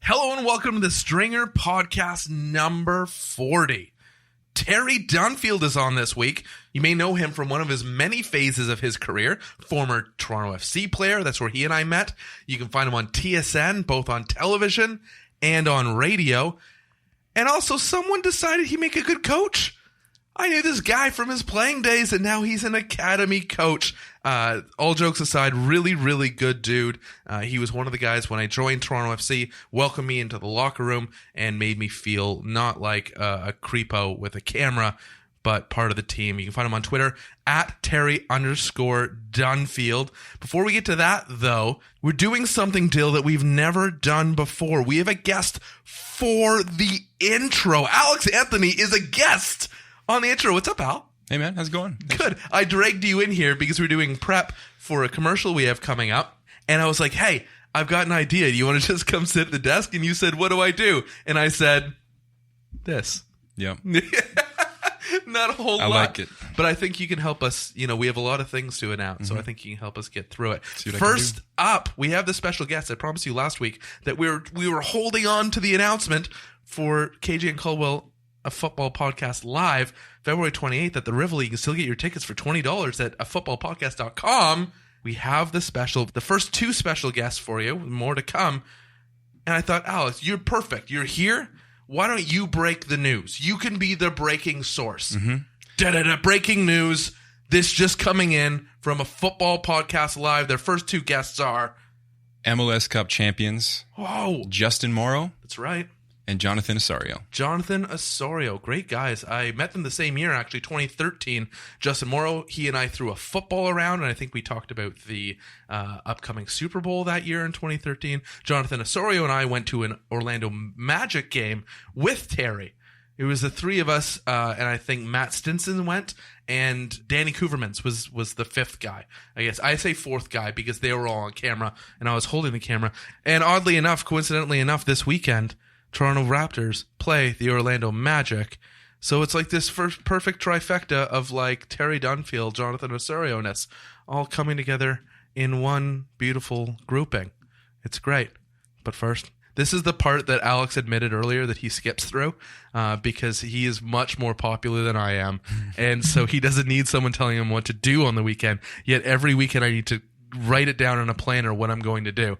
Hello and welcome to the Stringer Podcast number 40. Terry Dunfield is on this week. You may know him from one of his many phases of his career. Former Toronto FC player. That's where he and I met. You can find him on TSN, both on television and on radio. And also someone decided he'd make a good coach. I knew this guy from his playing days, and now he's an academy coach. All jokes aside, really, really good dude. He was one of the guys when I joined Toronto FC, welcomed me into the locker room, and made me feel not like a creepo with a camera, but part of the team. You can find him on Twitter, at Terry_Dunfield. Before we get to that, though, we're doing something, Dill, that we've never done before. We have a guest for the intro. Alex Anthony is a guest on the intro. What's up, Al? Hey, man. How's it going? Good. I dragged you in here because we're doing prep for a commercial we have coming up. And I was like, hey, I've got an idea. Do you want to just come sit at the desk? And you said, what do I do? And I said, this. Yep. Not a whole lot. I like it. But I think you can help us. You know, we have a lot of things to announce, so I think you can help us get through it. First up, we have the special guest. I promised you last week that we were holding on to the announcement for KJ and Caldwell, a football podcast live, February 28th at the Rivoli. You can still get your tickets for $20 at afootballpodcast.com. We have the first two special guests for you, more to come. And I thought, Alex, you're perfect. You're here. Why don't you break the news? You can be the breaking source. Breaking news. This just coming in from a football podcast live. Their first two guests are MLS Cup champions. Whoa. Justin Morrow. That's right. And Jonathan Osorio. Jonathan Osorio. Great guys. I met them the same year, actually, 2013. Justin Morrow, he and I threw a football around, and I think we talked about the upcoming Super Bowl that year in 2013. Jonathan Osorio and I went to an Orlando Magic game with Terry. It was the three of us, and I think Matt Stinson went, and Danny Couvermans was the fifth guy. I guess I say fourth guy because they were all on camera, and I was holding the camera. And oddly enough, coincidentally enough, this weekend, Toronto Raptors play the Orlando Magic. So it's like this first perfect trifecta of like Terry Dunfield, Jonathan Osorio-ness, all coming together in one beautiful grouping. It's great. But first, this is the part that Alex admitted earlier that he skips through because he is much more popular than I am. And so he doesn't need someone telling him what to do on the weekend. Yet every weekend I need to write it down on a planner what I'm going to do.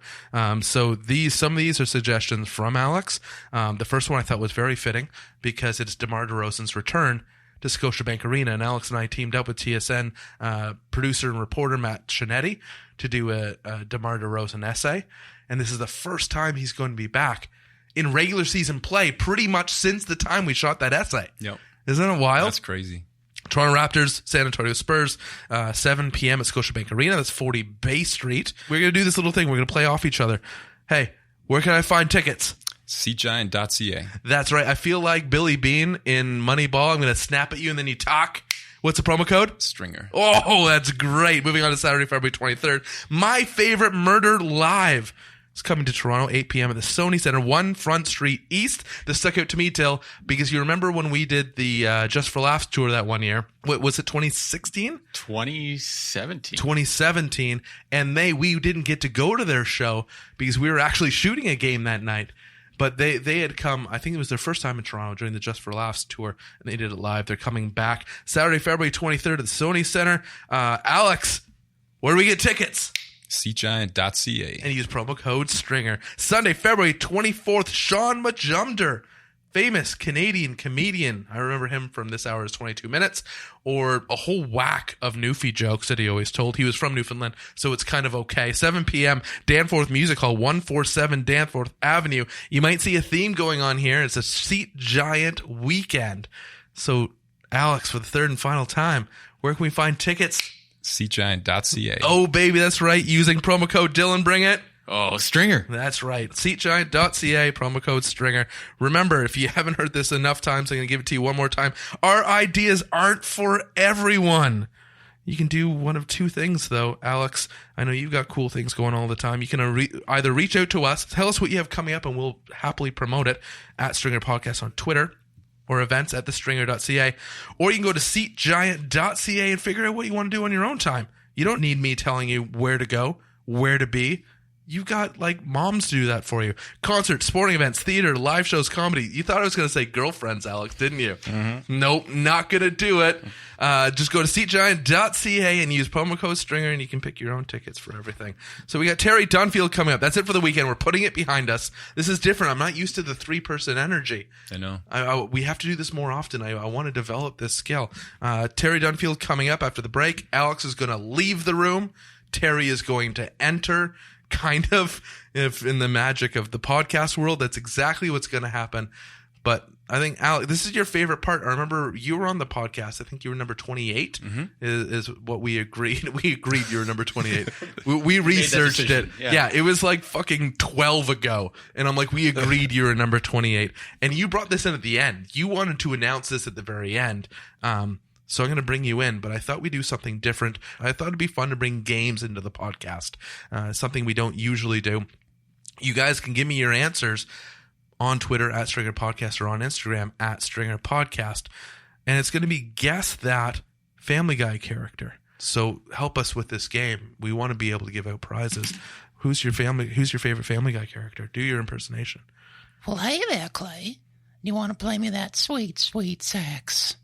So some of these are suggestions from Alex. The first one I thought was very fitting because it's DeMar DeRozan's return to Scotiabank Arena, and Alex and I teamed up with TSN producer and reporter Matt Chinetti to do a DeMar DeRozan essay, and this is the first time he's going to be back in regular season play pretty much since the time we shot that essay. Yep. Isn't it wild? That's crazy. Toronto Raptors, San Antonio Spurs, 7 p.m. at Scotiabank Arena. That's 40 Bay Street. We're going to do this little thing. We're going to play off each other. Hey, where can I find tickets? SeatGiant.ca. That's right. I feel like Billy Bean in Moneyball. I'm going to snap at you and then you talk. What's the promo code? Stringer. Oh, that's great. Moving on to Saturday, February 23rd. My Favorite Murder Live. It's coming to Toronto, 8 p.m. at the Sony Center, 1 Front Street East. This stuck out to me, Till, because you remember when we did the Just for Laughs tour that one year? What was it, 2016? 2017. 2017. And we didn't get to go to their show because we were actually shooting a game that night. But they had come, I think it was their first time in Toronto during the Just for Laughs tour, and they did it live. They're coming back Saturday, February 23rd at the Sony Center. Alex, where do we get tickets? SeatGiant.ca. And use promo code STRINGER. Sunday, February 24th, Sean Majumder, famous Canadian comedian. I remember him from This Hour is 22 Minutes, or a whole whack of Newfie jokes that he always told. He was from Newfoundland, so it's kind of okay. 7 p.m., Danforth Music Hall, 147 Danforth Avenue. You might see a theme going on here. It's a Seat Giant weekend. So, Alex, for the third and final time, where can we find tickets? SeatGiant.ca. Oh, baby, that's right. Using promo code Dylan, bring it. Oh, Stringer. That's right. SeatGiant.ca, promo code Stringer. Remember, if you haven't heard this enough times, I'm going to give it to you one more time. Our ideas aren't for everyone. You can do one of two things, though. Alex, I know you've got cool things going on all the time. You can either reach out to us, tell us what you have coming up, and we'll happily promote it at Stringer Podcast on Twitter, or events at thestringer.ca, or you can go to seatgiant.ca and figure out what you want to do on your own time. You don't need me telling you where to go, where to be. You got like moms to do that for you. Concerts, sporting events, theater, live shows, comedy. You thought I was going to say girlfriends, Alex, didn't you? Mm-hmm. Nope, not going to do it. Just go to seatgiant.ca and use promo code Stringer, and you can pick your own tickets for everything. So we got Terry Dunfield coming up. That's it for the weekend. We're putting it behind us. This is different. I'm not used to the 3-person energy. I know. We have to do this more often. I want to develop this skill. Terry Dunfield coming up after the break. Alex is going to leave the room. Terry is going to enter. Kind of, if in the magic of the podcast world, that's exactly what's going to happen. But I think, Alex, this is your favorite part. I remember you were on the podcast. I think you were number 28 is what we agreed. We agreed you were number 28. We researched it. Yeah, it was like fucking 12 ago. And I'm like, we agreed you were number 28. And you brought this in at the end. You wanted to announce this at the very end. So I'm going to bring you in, but I thought we'd do something different. I thought it'd be fun to bring games into the podcast, something we don't usually do. You guys can give me your answers on Twitter at Stringer Podcast or on Instagram at Stringer Podcast. And it's going to be guess that Family Guy character. So help us with this game. We want to be able to give out prizes. Who's your favorite Family Guy character? Do your impersonation. Well, hey there, Clay. You want to play me that sweet, sweet sax?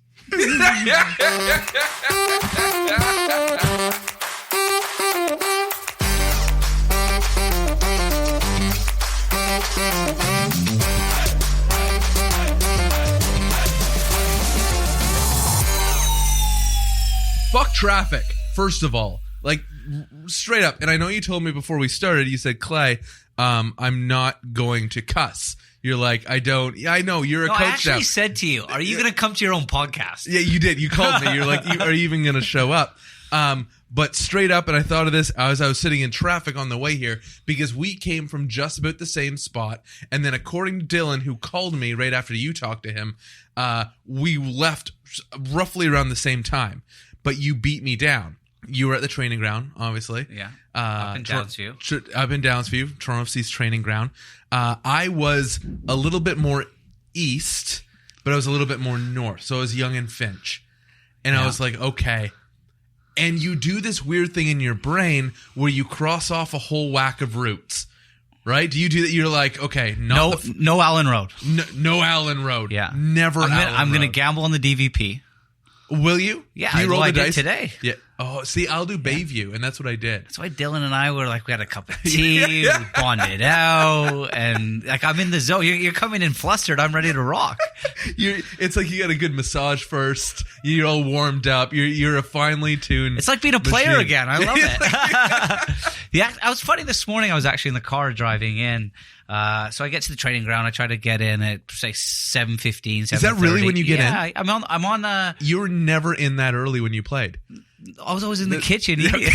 Fuck traffic, first of all. Like, straight up. And I know you told me before we started, you said, Clay, I'm not going to cuss. You're like, I don't. Yeah, I know. You're a coach now. I actually said to you, are you going to come to your own podcast? Yeah, you did. You called me. You're like, are you even going to show up? But straight up, and I thought of this as I was sitting in traffic on the way here, because we came from just about the same spot. And then according to Dylan, who called me right after you talked to him, we left roughly around the same time. But you beat me down. You were at the training ground, obviously. Yeah. Up in Downsview. Up in Downsview, Toronto FC's training ground. I was a little bit more east, but I was a little bit more north. So I was Young and Finch. And I was like, okay. And you do this weird thing in your brain where you cross off a whole whack of routes. Right? Do you do that? You're like, okay, no Allen Road. No Allen Road. Yeah. Never I'm going to Road. gamble on the DVP. Will you? Yeah, you roll the I did dice today. Yeah. Oh, see, I'll do Bayview, and that's what I did. That's why Dylan and I were like, we had a cup of tea, we bonded out, and like I'm in the zone. You're coming in flustered. I'm ready to rock. It's like you got a good massage first. You're all warmed up. You're a finely tuned. It's like being a player again. I love it. Yeah, I was funny this morning. I was actually in the car driving in. So I get to the training ground. I try to get in at say 7:15. Is that really when you get in? Yeah, I'm on. You were never in that early when you played. I was always in the kitchen eating.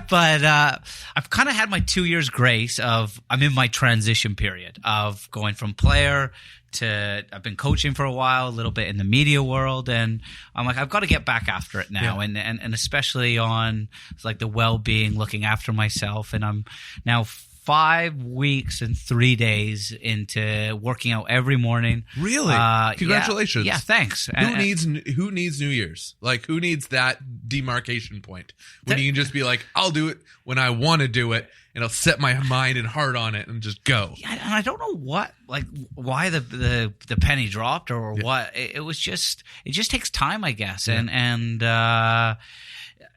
But I've kind of had my 2 years grace of I'm in my transition period of going from player to I've been coaching for a while, a little bit in the media world, and I'm like, I've got to get back after it now, and especially on like the well-being, looking after myself, and I'm now 5 weeks and 3 days into working out every morning. Really? Congratulations. Yeah, thanks. Who needs New Year's? Like, who needs that demarcation point when you can just be like, I'll do it when I want to do it, and I'll set my mind and heart on it and just go. Yeah, and I don't know why the penny dropped or what. It was just, it just takes time, I guess,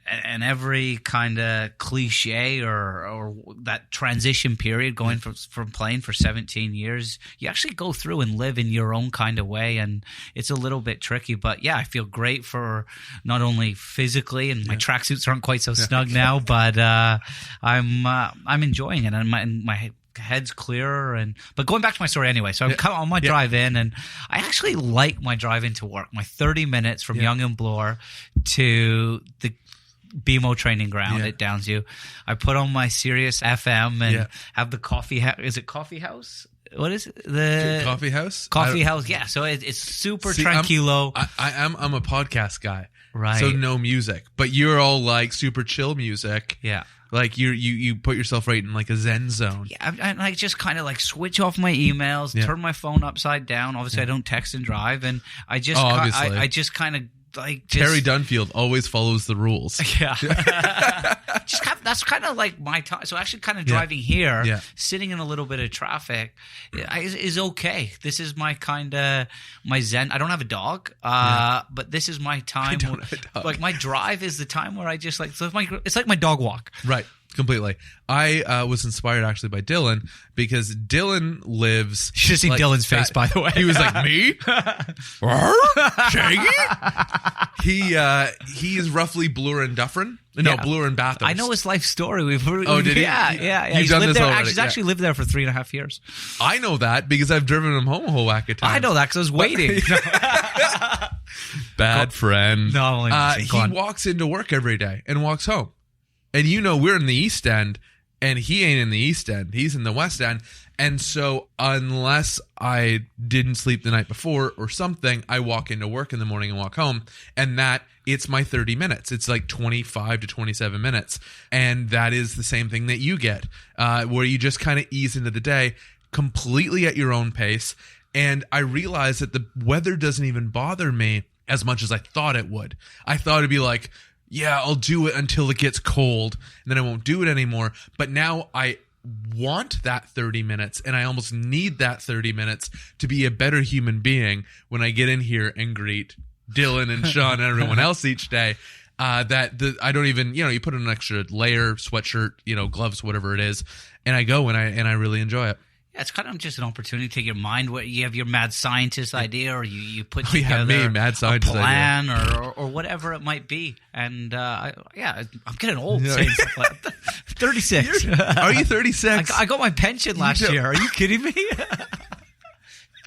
and every kind of cliche or that transition period going from playing for 17 years, you actually go through and live in your own kind of way, and it's a little bit tricky. But yeah, I feel great for not only physically, and my tracksuits aren't quite so snug now, but I'm enjoying it, and my head's clearer. But going back to my story anyway, so I'm on my drive in, and I actually like my drive into work. My 30 minutes from Yonge and Bloor to the BMO training ground at Downsview. I put on my Sirius FM and have the coffee. Is it Coffee House? What is it? The Coffee House? Coffee House, yeah. So it's super tranquilo. I'm a podcast guy. Right. So no music. But you're all like super chill music. Yeah. Like you put yourself right in like a zen zone. Yeah, I just kind of like switch off my emails, turn my phone upside down. Obviously, I don't text and drive, and I just I just kind of like Terry Dunfield always follows the rules. Yeah. That's kind of like my time. So actually kind of driving here, sitting in a little bit of traffic is okay. This is my my zen. I don't have a dog, but this is my time. I don't have a dog. Like my drive is the time where I just like, so it's like my dog walk. Right. Completely. I was inspired actually by Dylan because Dylan lives. You should have seen Dylan's face, by the way. He was like, me? Shaggy? He is roughly Bloor and Dufferin. No, Bloor and Bathurst. I know his life story. Did he? Yeah. You've done this already. He's actually lived there for 3.5 years. I know that because I've driven him home a whole whack of times. I know that because I was waiting. Bad friend. No, he walks into work every day and walks home. And we're in the East End, and he ain't in the East End. He's in the West End. And so unless I didn't sleep the night before or something, I walk into work in the morning and walk home. And it's my 30 minutes. It's like 25 to 27 minutes. And that is the same thing that you get, where you just kind of ease into the day completely at your own pace. And I realized that the weather doesn't even bother me as much as I thought it would. I thought it'd be like, yeah, I'll do it until it gets cold, and then I won't do it anymore. But now I want that 30 minutes, and I almost need that 30 minutes to be a better human being when I get in here and greet Dylan and Sean and everyone else each day. I don't even, you put on an extra layer, sweatshirt, gloves, whatever it is, and I go and I really enjoy it. Yeah, it's kind of just an opportunity to take your mind. What you have your mad scientist idea, or you put together mad scientist a plan, or whatever it might be. And I'm getting old saying stuff like that. 36. Are you 36? I got my pension last year. Are you kidding me?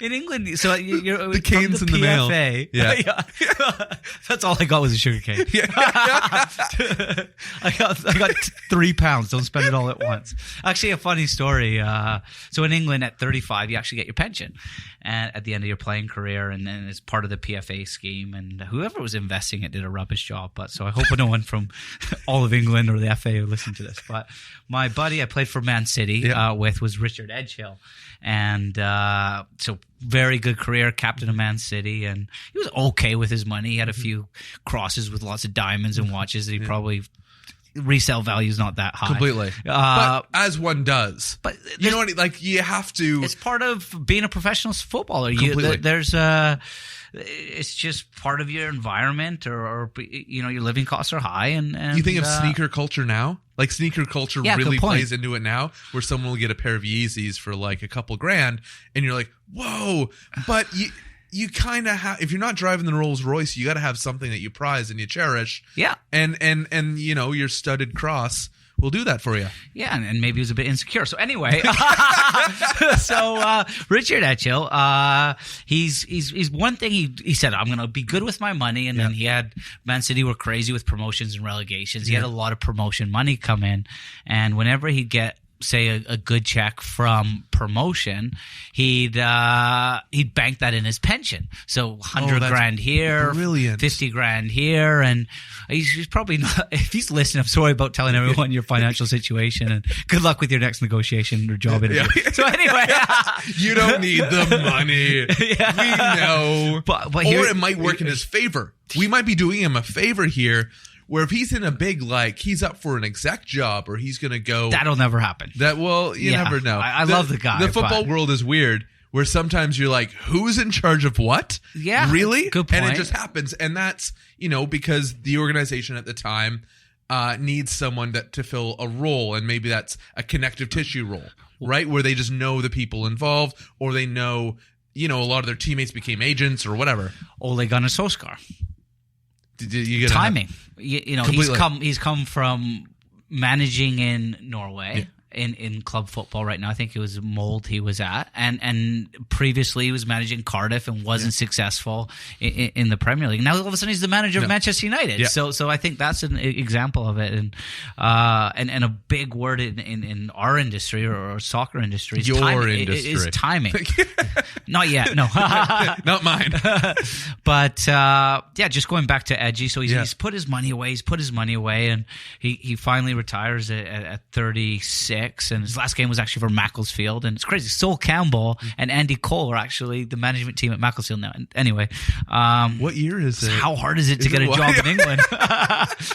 In England, so you're the cane's in the mail. Yeah. That's all I got was a sugar cane. I got 3 pounds. Don't spend it all at once. Actually, a funny story. So in England, at 35, you actually get your pension, and at the end of your playing career, and then it's part of the PFA scheme. And whoever was investing it did a rubbish job. But so I hope no one from all of England or the FA will listen to this. But my buddy I played for Man City with was Richard Edgehill, and so. Very good career, captain of Man City, and he was okay with his money. He had a few crosses with lots of diamonds and watches that he probably resale value is not that high. Completely. But as one does. But you know what? Like, you have to. It's part of being a professional footballer. It's just part of your environment, or your living costs are high. And you think of sneaker culture now? Like, sneaker culture really plays into it now, where someone will get a pair of Yeezys for like a couple grand, and you're like, whoa. But you kind of have, if you're not driving the Rolls Royce, you got to have something that you prize and you cherish. Yeah. And your studded cross will do that for you. Yeah, and maybe he was a bit insecure. So anyway, Richard Edgehill, he's one thing he said, I'm going to be good with my money. And then he had, Man City were crazy with promotions and relegations. He had a lot of promotion money come in. And whenever he'd get, say, a good check from promotion, he'd bank that in his pension. So 100 grand here, brilliant. 50 grand here, and he's probably not. If he's listening, I'm sorry about telling everyone your financial situation, and good luck with your next negotiation or job interview. Yeah. So anyway, you don't need the money. We know, but or it might work in his favor. We might be doing him a favor here. Where if he's in a big, he's up for an exec job, or he's going to go... That'll never happen. You never know. I love the guy. The football world is weird, where sometimes you're like, who's in charge of what? Yeah. Really? Good point. And it just happens. And that's, because the organization at the time needs someone to fill a role, and maybe that's a connective tissue role, right? Where they just know the people involved, or they know, a lot of their teammates became agents or whatever. Ole Gunnar Solskjaer. You get timing. He's come from managing in Norway in club football right now. I think it was Molde he was at, and previously he was managing Cardiff and wasn't successful in the Premier League. Now all of a sudden he's the manager of Manchester United. So I think that's an example of it, and a big word in our industry or soccer industry. Is timing. Not yet, no, not mine. But just going back to Edgy. So he's put his money away. And he finally retires at 36. 6, and his last game was actually for Macclesfield, and it's crazy. Sol Campbell and Andy Cole are actually the management team at Macclesfield now. And anyway, what year is it? how hard is it to get a job in England?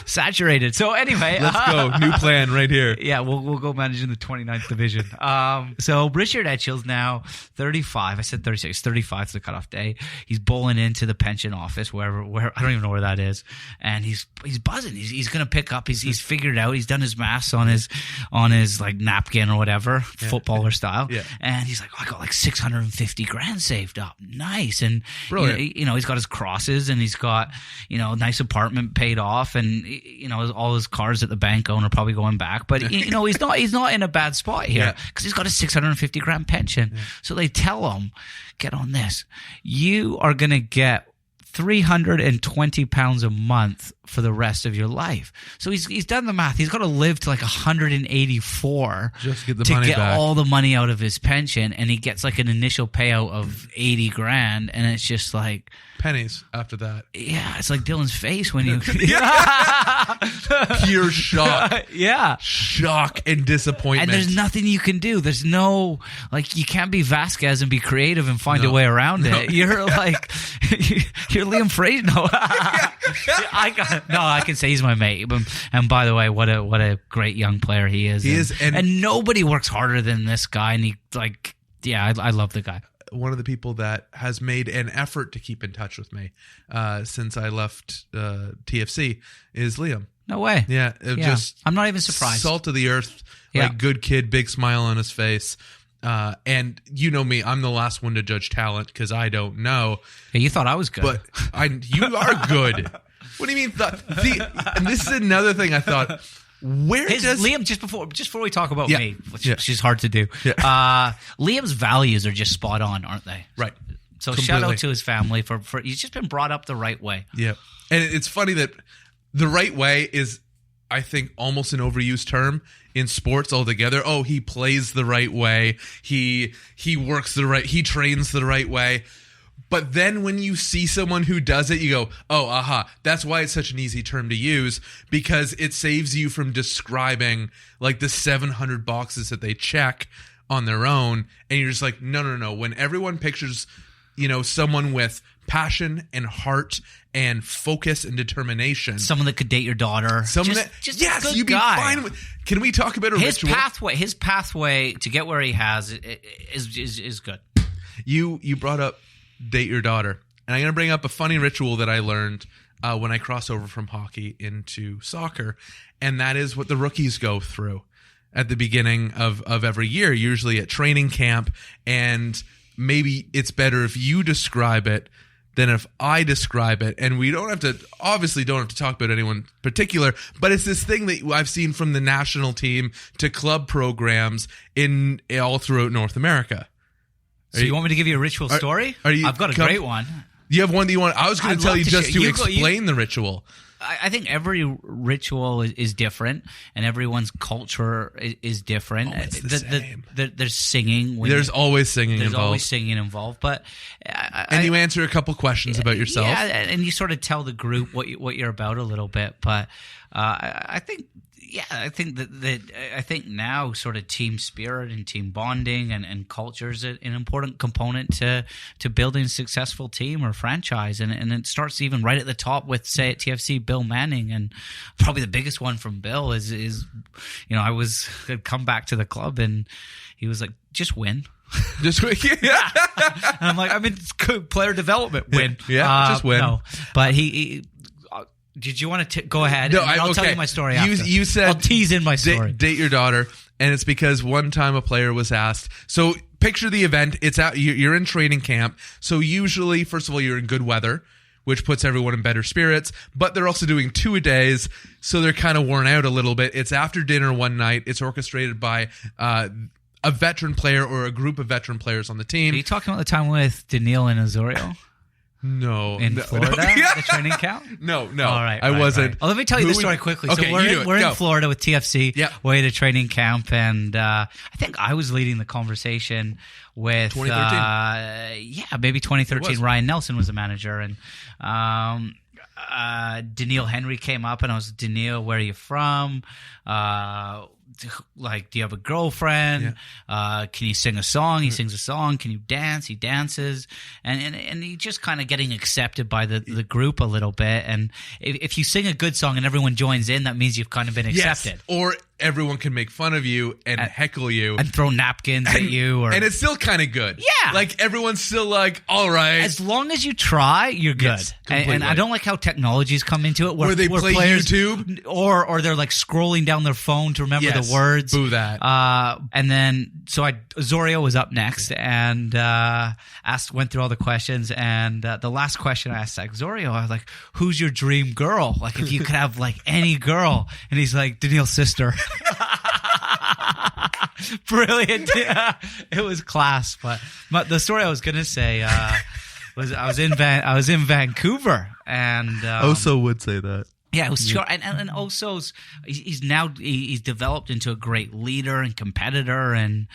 Saturated. So anyway, Let's go. New plan right here. yeah, we'll go manage in the 29th division. So Richard Etchill's now 35. I said 36. 35 is the cutoff day. He's bowling into the pension office, where I don't even know where that is, and he's buzzing. He's gonna pick up. He's figured it out. He's done his maths on his like napkin or whatever, footballer style. Yeah. And he's like, I got like 650 grand saved up. Nice. And Brilliant. you know, he's got his crosses, and he's got, you know, a nice apartment paid off, and you know, all his cars at the bank own are probably going back. But you know, he's not in a bad spot here because he's got a 650 grand pension. Yeah. So they tell him, get on this, you are gonna get £320 a month for the rest of your life. So he's done the math. He's got to live to like 184 just get the to money get back. all the money out of his pension, and he gets like an initial payout of 80 grand, and it's just like pennies after that. Yeah, it's like Dylan's face when you pure shock. Yeah, shock and disappointment. And there's nothing you can do. There's no, like, you can't be Vasquez and be creative and find a way around it. You're like you're Liam Fraser. No, I can say he's my mate. And by the way, what a great young player he is. He is, and nobody works harder than this guy. And he, like, yeah, I love the guy. One of the people that has made an effort to keep in touch with me since I left TFC is Liam. No way. Yeah, just I'm not even surprised. Salt of the earth, like good kid, big smile on his face. And you know me, I'm the last one to judge talent because I don't know. Yeah, you thought I was good, but you are good. What do you mean? And this is another thing I thought. Liam, just before we talk about me, which is hard to do, Liam's values are just spot on, aren't they? Right. So shout out to his family for he's just been brought up the right way. Yeah. And it's funny that the right way is, I think, almost an overused term in sports altogether. Oh, he plays the right way. He works the right, he trains the right way. But then when you see someone who does it, you go, oh, aha. That's why it's such an easy term to use, because it saves you from describing like the 700 boxes that they check on their own. And you're just like, no. When everyone pictures, you know, someone with passion and heart and focus and determination. Someone that could date your daughter. Just yes, you'd be fine with. Can we talk about his ritual? His pathway to get where he has is good. You brought up date your daughter, and I'm going to bring up a funny ritual that I learned when I cross over from hockey into soccer, and that is what the rookies go through at the beginning of every year, usually at training camp. And maybe it's better if you describe it than if I describe it. And we don't have to talk about anyone particular, but it's this thing that I've seen from the national team to club programs in all throughout North America. So you want me to give you a ritual story? I've got a great one. You have one that you want? I was going to tell you just to explain the ritual. I think every ritual is different, and everyone's culture is different. Oh, it's the same. There's singing. There's always singing involved. There's always singing involed. But you answer a couple questions about yourself. Yeah, and you sort of tell the group what you're about a little bit. But I think now sort of team spirit and team bonding and culture is an important component to building a successful team or franchise. And it starts even right at the top with, say, at TFC, Bill Manning. And probably the biggest one from Bill is you know, I'd come back to the club and he was like, just win. Just win. Yeah. And I'm like, I mean, it's good player development. Win. Yeah, just win. No. But he did you want to go ahead? No, I'll tell you my story after. You said I'll tease in my story. Date your daughter, and it's because one time a player was asked. So picture the event. It's out. You're in training camp. So usually, first of all, you're in good weather, which puts everyone in better spirits. But they're also doing 2-a-days, so they're kind of worn out a little bit. It's after dinner one night. It's orchestrated by a veteran player or a group of veteran players on the team. Are you talking about the time with Daniil and Azorio? No. In Florida? The training camp? No. All right. I wasn't. Right. Well, let me tell you the story quickly. Okay, so we're in Florida with TFC, way to training camp, and I think I was leading the conversation with 2013. Maybe 2013. Ryan Nelson was the manager, and Daniil Henry came up, and I was, Daniil, where are you from? like, do you have a girlfriend? Can you sing a song? He sings a song. Can you dance? He dances. And he just kind of getting accepted by the group a little bit. And if you sing a good song and everyone joins in, that means you've kind of been accepted. Yes. Or everyone can make fun of you and heckle you. And throw napkins at you. And it's still kind of good. Yeah. Like, everyone's still like, all right. As long as you try, you're good. Yes, and I don't like how technology's come into it. Where they play players, YouTube? Or they're like scrolling down their phone to remember the words. Boo that. And then, Zorio was up next and went through all the questions. And the last question I asked, like, Zorio, I was like, who's your dream girl? Like, if you could have, like, any girl. And he's like, Daniil's sister. Brilliant. Yeah. It was class. But the story I was going to say was I was in Vancouver. And Oso would say that. Yeah, it was short, and also he's developed into a great leader and competitor, and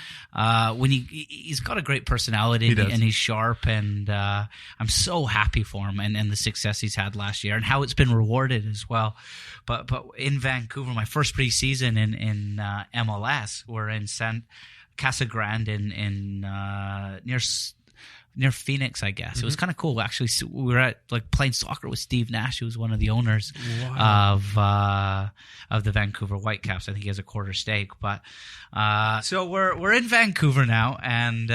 when he's got a great personality and he's sharp, and I'm so happy for him and the success he's had last year and how it's been rewarded as well. But in Vancouver, my first preseason in MLS, we're in Casa Grande in near Phoenix, I guess. It was kind of cool, actually. So we were at, like, playing soccer with Steve Nash, who was one of the owners of the Vancouver Whitecaps. I think he has a quarter stake. But so we're in Vancouver now, and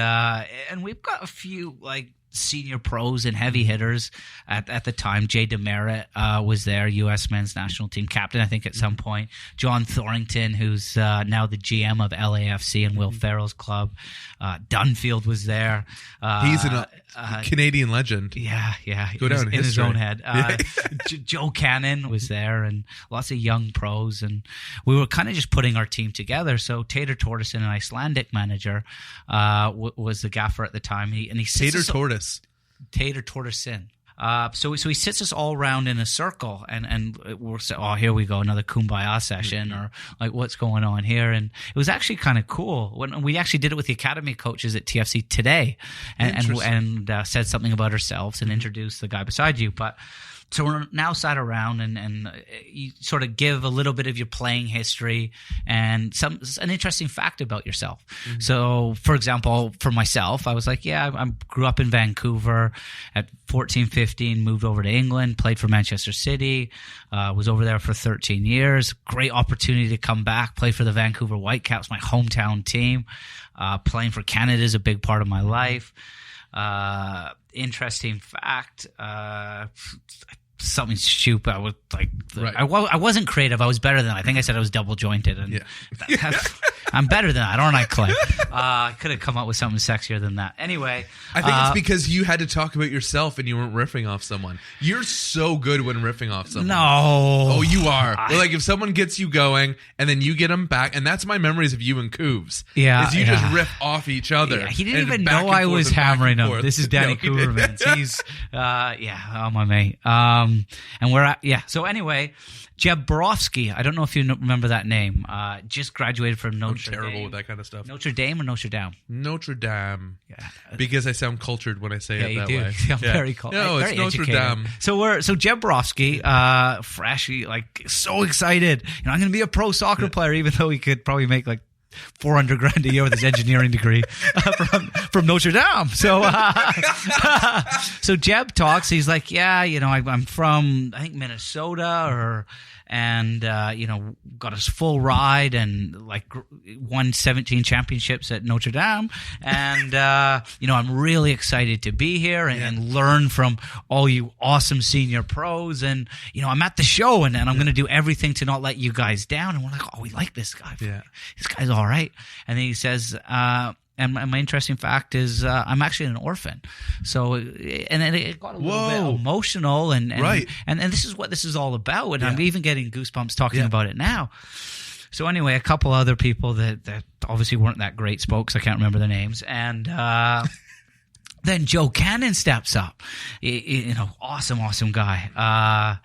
we've got a few, like, senior pros and heavy hitters at the time. Jay Demerit was there, U.S. men's national team captain, I think, at some point. John Thorrington, who's now the GM of LAFC and Will Ferrell's club. Dunfield was there. He's a Canadian legend. Yeah. Go down in his own head. Joe Cannon was there, and lots of young pros. And we were kind of just putting our team together. So Tater Tortosin, an Icelandic manager, was the gaffer at the time. Tater Tortosin. So he sits us all around in a circle, and we're saying, oh, here we go, another kumbaya session, or like, what's going on here? And it was actually kind of cool when we actually did it with the academy coaches at TFC today, and said something about ourselves and introduced the guy beside you. But so we're now sat around and you sort of give a little bit of your playing history and an interesting fact about yourself. Mm-hmm. So, for example, for myself, I was like, I grew up in Vancouver at 14, 15, moved over to England, played for Manchester City, was over there for 13 years. Great opportunity to come back, play for the Vancouver Whitecaps, my hometown team. Playing for Canada is a big part of my life. Interesting fact, something stupid. I was like, I wasn't creative. I was better than. I think I said I was double jointed, and I'm better than that, aren't I, Clay? I could have come up with something sexier than that. Anyway, I think it's because you had to talk about yourself and you weren't riffing off someone. You're so good when riffing off someone. No, oh, you are. Like, if someone gets you going and then you get them back, and that's my memories of you and Cooves. Yeah, is you just riff off each other. Yeah, he didn't even know I was hammering him. This is Danny Cooverman. He's my mate. And we're at, so anyway, Jeb Borowski, I don't know if you remember that name, just graduated from Notre Dame. I'm terrible with that kind of stuff. Notre Dame or Notre Dame? Notre Dame. Yeah. Because I sound cultured when I say it that way. I'm very cultured. No, very it's educated. Notre Dame. So Jeb Borowski, fresh, like, so excited. I'm going to be a pro soccer player, even though he could probably make like $400,000 a year with his engineering degree from Notre Dame. So, so Jeb talks. He's like, I'm from, I think, Minnesota, got his full ride and like won 17 championships at Notre Dame. And, I'm really excited to be here and learn from all you awesome senior pros. And, I'm at the show and I'm going to do everything to not let you guys down. And we're like, oh, we like this guy. Yeah. This guy's all right. And then he says, and my interesting fact is I'm actually an orphan. So, and it got a little bit emotional, and this is what this is all about. And I'm even getting goosebumps talking about it now. So anyway, a couple other people that obviously weren't that great spoke, so I can't remember their names. And then Joe Cannon steps up, awesome guy.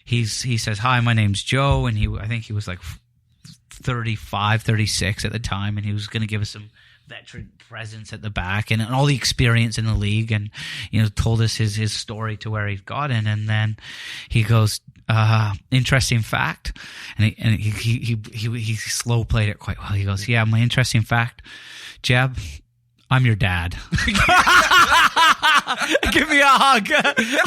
He says, "Hi, my name's Joe," and I think he was like 35, 36 at the time, and he was going to give us some veteran presence at the back and all the experience in the league, and told us his story to where he'd gotten. And then he goes, interesting fact, and he slow played it quite well. He goes, "Yeah, my interesting fact, Jeb, I'm your dad." Give me a hug.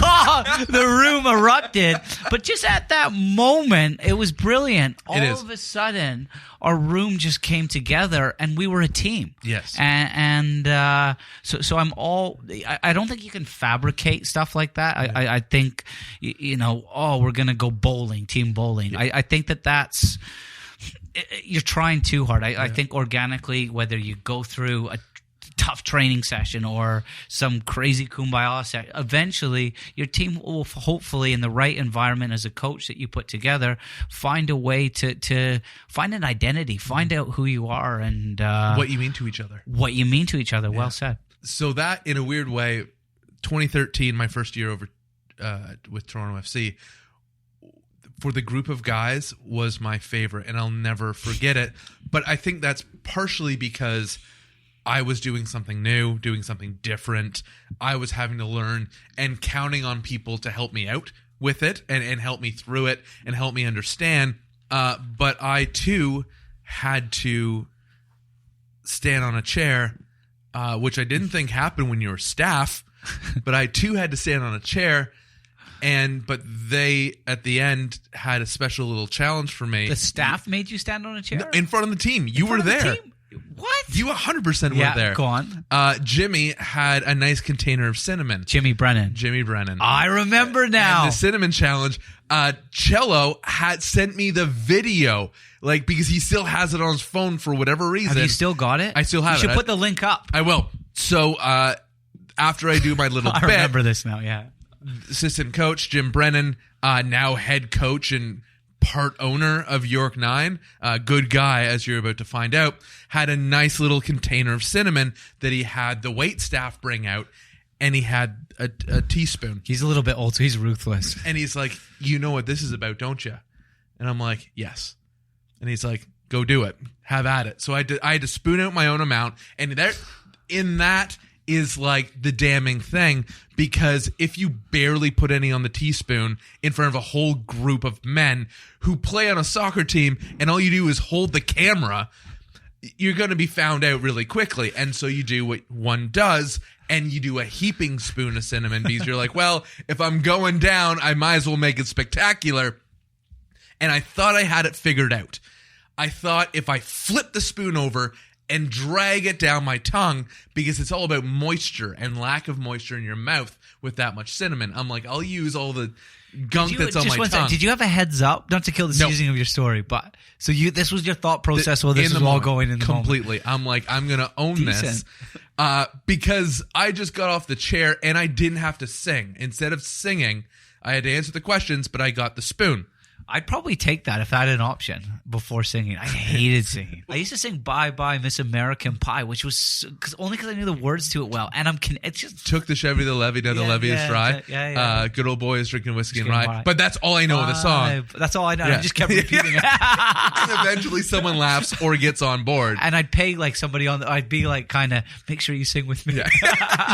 Oh, the room erupted. But just at that moment, it was brilliant. All of a sudden, our room just came together and we were a team. Yes. So I'm all, I don't think you can fabricate stuff like that. I think, we're going to go bowling, team bowling. Yeah. I think that's, you're trying too hard. I think organically, whether you go through a tough training session or some crazy kumbaya session, eventually your team will hopefully, in the right environment as a coach that you put together, find a way to find an identity, find out who you are and what you mean to each other. Yeah. Well said. So that, in a weird way, 2013, my first year over with Toronto FC, for the group of guys was my favorite, and I'll never forget it. But I think that's partially because I was doing something new, doing something different. I was having to learn and counting on people to help me out with it and help me through it and help me understand. But I, too, had to stand on a chair, which I didn't think happened when you were staff. But I, too, had to stand on a chair. But they, at the end, had a special little challenge for me. The staff made you stand on a chair? In front of the team. You were there. What? You 100% were there. Go on. Jimmy had a nice container of cinnamon. Jimmy Brennan. I remember now. And the cinnamon challenge. Cello had sent me the video, because he still has it on his phone for whatever reason. Have you still got it? I still have it. You should put the link up. I will. So after I do my little I bit, remember this now. Yeah. Assistant coach Jim Brennan, now head coach and part owner of York 9, good guy, as you're about to find out, had a nice little container of cinnamon that he had the wait staff bring out, and he had a teaspoon. He's a little bit old, so he's ruthless. And he's like, "You know what this is about, don't you?" And I'm like, "Yes." And he's like, "Go do it. Have at it." So I had to spoon out my own amount, and that is the damning thing, because if you barely put any on the teaspoon in front of a whole group of men who play on a soccer team and all you do is hold the camera, you're going to be found out really quickly. And so you do what one does, and you do a heaping spoon of cinnamon, because you're like, well, if I'm going down, I might as well make it spectacular. And I thought I had it figured out. I thought if I flip the spoon over and drag it down my tongue, because it's all about moisture and lack of moisture in your mouth with that much cinnamon. I'm like, I'll use all the gunk that's on my tongue. Did you have a heads up? Not to kill the seasoning of your story, but so this was your thought process while this was all going in the completely. Moment. I'm like, I'm going to own this because I just got off the chair and I didn't have to sing. Instead of singing, I had to answer the questions, but I got the spoon. I'd probably take that if I had an option before singing. I hated singing. I used to sing "Bye Bye Miss American Pie," which was only because I knew the words to it well. And it just took the Chevy the levee, now the levee is dry. Yeah. Good old boys drinking whiskey and rye. But that's all I know of the song. That's all I know. Yeah. I just kept repeating it. And eventually someone laughs or gets on board. And I'd pay somebody on. I'd be kind of, make sure you sing with me. Yeah.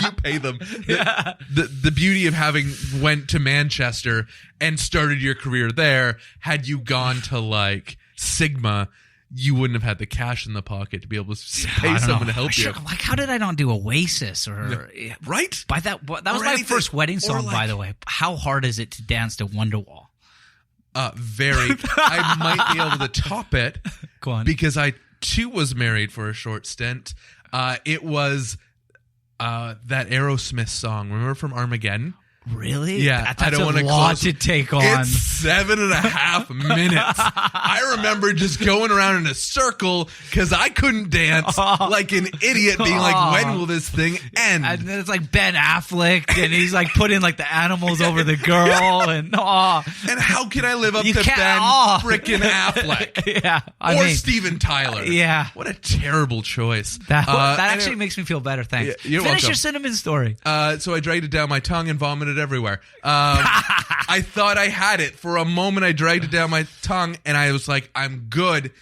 You pay them. The beauty of having went to Manchester and started your career there, had you gone to Sigma, you wouldn't have had the cash in the pocket to be able to pay someone to help you. How did I not do Oasis or right? By that was my first wedding song, by the way. How hard is it to dance to Wonderwall? Very. I might be able to top it. Go on. Because I too was married for a short stint. It was that Aerosmith song. Remember from Armageddon? Really? Yeah. I don't want to take on. It's 7.5 minutes. I remember just going around in a circle because I couldn't dance like an idiot, being like, when will this thing end? And then it's Ben Affleck, and he's putting the animals over the girl, and And how can I live up to Ben frickin' Affleck? Yeah. Or Steven Tyler. Yeah. What a terrible choice. That actually makes me feel better, thanks. You're Finish welcome. Your cinnamon story. So I dragged it down my tongue and vomited everywhere. I thought I had it. For a moment, I dragged it down my tongue, and I was like, I'm good.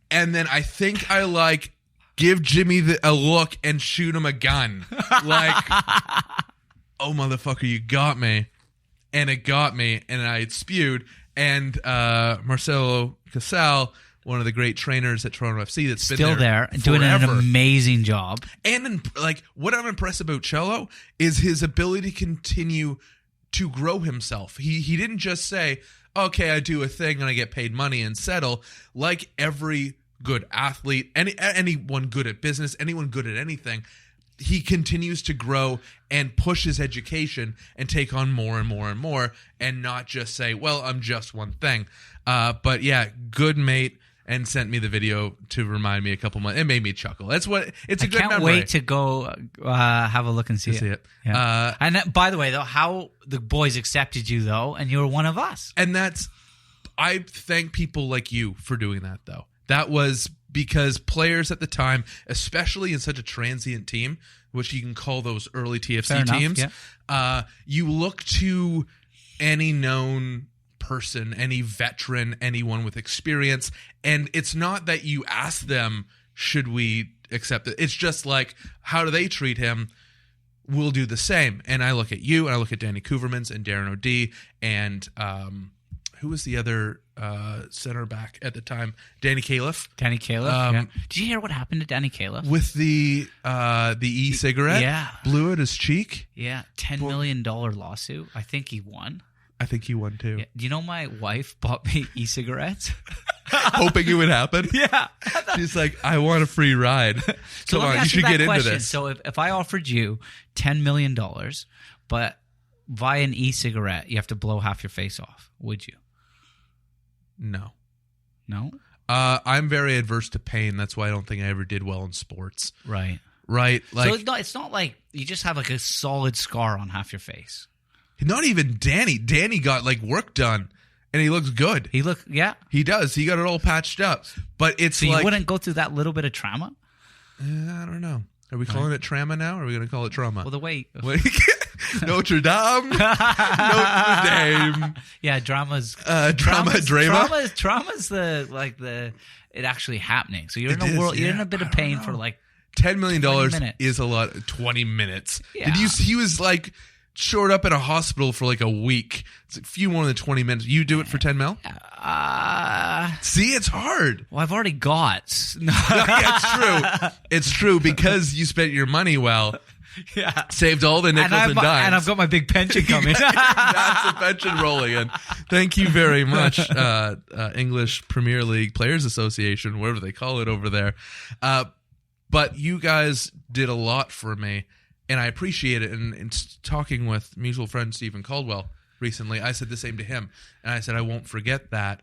And then I think I, give Jimmy a look and shoot him a gun. Oh, motherfucker, you got me. And it got me, and I had spewed, and Marcelo Casal, one of the great trainers at Toronto FC, that's been Still there, forever. doing an amazing job. And like what I'm impressed about Cello is his ability to continue to grow himself. He didn't just say, "Okay, I do a thing and I get paid money and settle." Like every good athlete, anyone good at business, anyone good at anything, he continues to grow and push his education and take on more and more and more, and not just say, "Well, I'm just one thing." But yeah, good mate. And sent me the video to remind me a couple months. It made me chuckle. That's what it's a good memory. I can't wait to go have a look and see it. Yeah. And by the way, though, how the boys accepted you, though, and you were one of us. And I thank people like you for doing that, though. That was because players at the time, especially in such a transient team, which you can call those early TFC teams, you look to any known person, any veteran, anyone with experience, and it's not that you ask them, should we accept it? It's just like, how do they treat him? We'll do the same. And I look at you, and I look at Danny Couvermans and Darren O'D, and who was the other center back at the time? Danny Califf. Danny Califf. Did you hear what happened to Danny Califf? With the e-cigarette? Yeah. Blew out his cheek? Yeah. $10 million lawsuit. I think he won. I think he won too. Yeah. Do you know my wife bought me e-cigarettes? Hoping it would happen? Yeah. She's like, I want a free ride. So Come on, you should get into this. So if I offered you $10 million, but via an e-cigarette, you have to blow half your face off, would you? No. No? I'm very adverse to pain. That's why I don't think I ever did well in sports. Right. Like, so it's not like you just have like a solid scar on half your face. Not even Danny. Danny got like work done, and he looks good. He does. He got it all patched up. But it's so like, you wouldn't go through that little bit of trauma? I don't know. Are we calling it trauma now, or are we going to call it trauma? Well, the way Notre Dame, Notre Dame. Yeah, drama's drama's the it actually happening. So you're in a world. You're in a bit of pain for like $10 million is a lot. 20 minutes. Yeah. Did you? He was like shored up in a hospital for like a week. It's a few more than 20 minutes. You do it for 10 mil? See, it's hard. Well, I've already got. No, yeah, it's true. It's true because you spent your money well. Yeah. Saved all the nickels and dimes. And I've got my big pension coming. That's the pension rolling in. Thank you very much, English Premier League Players Association, whatever they call it over there. But you guys did a lot for me, and I appreciate it. And talking with mutual friend Stephen Caldwell recently, I said the same to him. And I said, I won't forget that,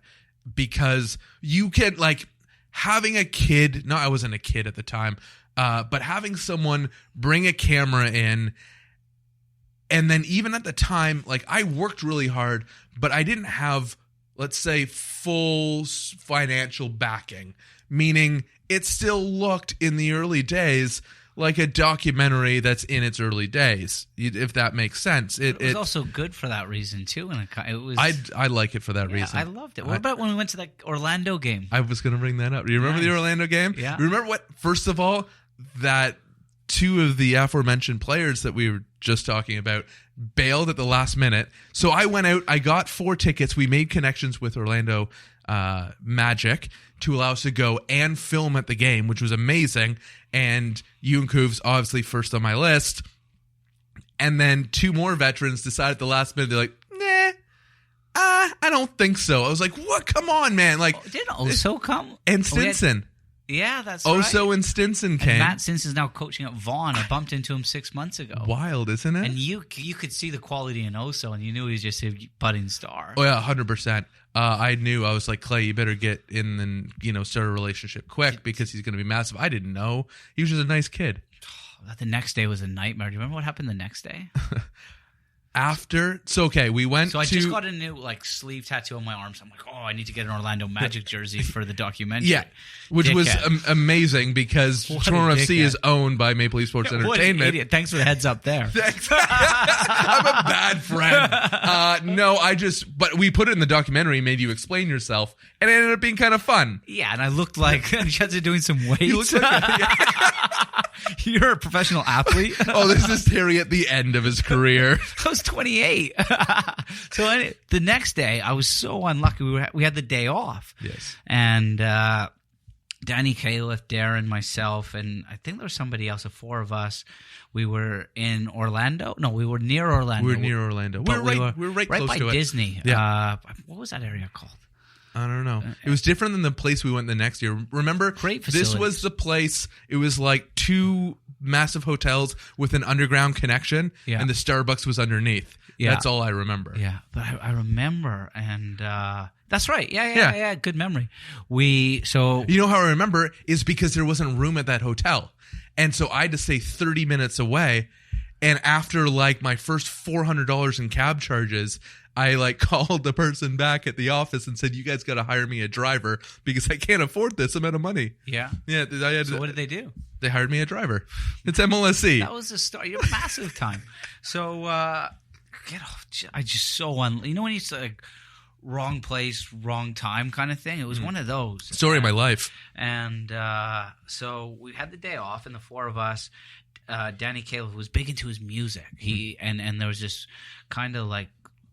because you can, like, having a kid, no, I wasn't a kid at the time, but having someone bring a camera in, and then even at the time, like, I worked really hard, but I didn't have, let's say, full financial backing, meaning it still looked in the early days like a documentary that's in its early days, if that makes sense. It was also good for that reason too, and it was. I like it for that reason. I loved it. What about when we went to that Orlando game? I was going to bring that up. Do you remember the Orlando game? Yeah. Remember what? First of all, that two of the aforementioned players that we were just talking about bailed at the last minute. So I went out. I got 4 tickets. We made connections with Orlando Magic to allow us to go and film at the game, which was amazing. And you and Coovs obviously first on my list. And then 2 more veterans decided at the last minute, they're like, nah, I don't think so. I was like, what? Come on, man. Like, didn't Oso come? And Stinson. Yeah, that's Oso right. and Stinson came. And Matt Stinson's now coaching at Vaughan. I bumped into him 6 months ago. Wild, isn't it? And you could see the quality in Oso, and you knew he was just a budding star. Oh, yeah, 100%. I knew. I was like, Clay, you better get in and, start a relationship quick because he's going to be massive. I didn't know. He was just a nice kid. The next day was a nightmare. Do you remember what happened the next day? We went So I just got a new, sleeve tattoo on my arm. So I'm like, I need to get an Orlando Magic jersey for the documentary. Yeah, which was amazing because Toronto FC is owned by Maple Leaf Sports Entertainment. What an idiot. Thanks for the heads up there. Thanks. I'm a bad friend. But we put it in the documentary, made you explain yourself, and it ended up being kind of fun. Yeah, and I looked like I was doing some weights. You looked like You're a professional athlete. Oh, this is Terry at the end of his career. I was 28. So the next day, I was so unlucky. We had the day off. Yes. And Danny Califf, Darren, myself, and I think there was somebody else, the four of us. We were in Orlando. No, we were near Orlando. We were right close by to it. Disney. Yeah. What was that area called? I don't know. It was different than the place we went the next year. Remember, Great this facilities. was the place. It was like 2 massive hotels with an underground connection, Yeah. and the Starbucks was underneath. Yeah. That's all I remember. Yeah, but I remember, and that's right. Yeah. Good memory. You know how I remember is because there wasn't room at that hotel, and so I had to stay 30 minutes away. And after like my first $400 in cab charges, I like called the person back at the office and said, "You guys got to hire me a driver because I can't afford this amount of money." Yeah. Yeah. So what did they do? They hired me a driver. It's MLSC. That was the start. You're massive time. So get off. I just you know when you say like wrong place, wrong time kind of thing. It was one of those. Story of my life. And so we had the day off, and the four of us. Danny Califf was big into his music. And there was this kind of like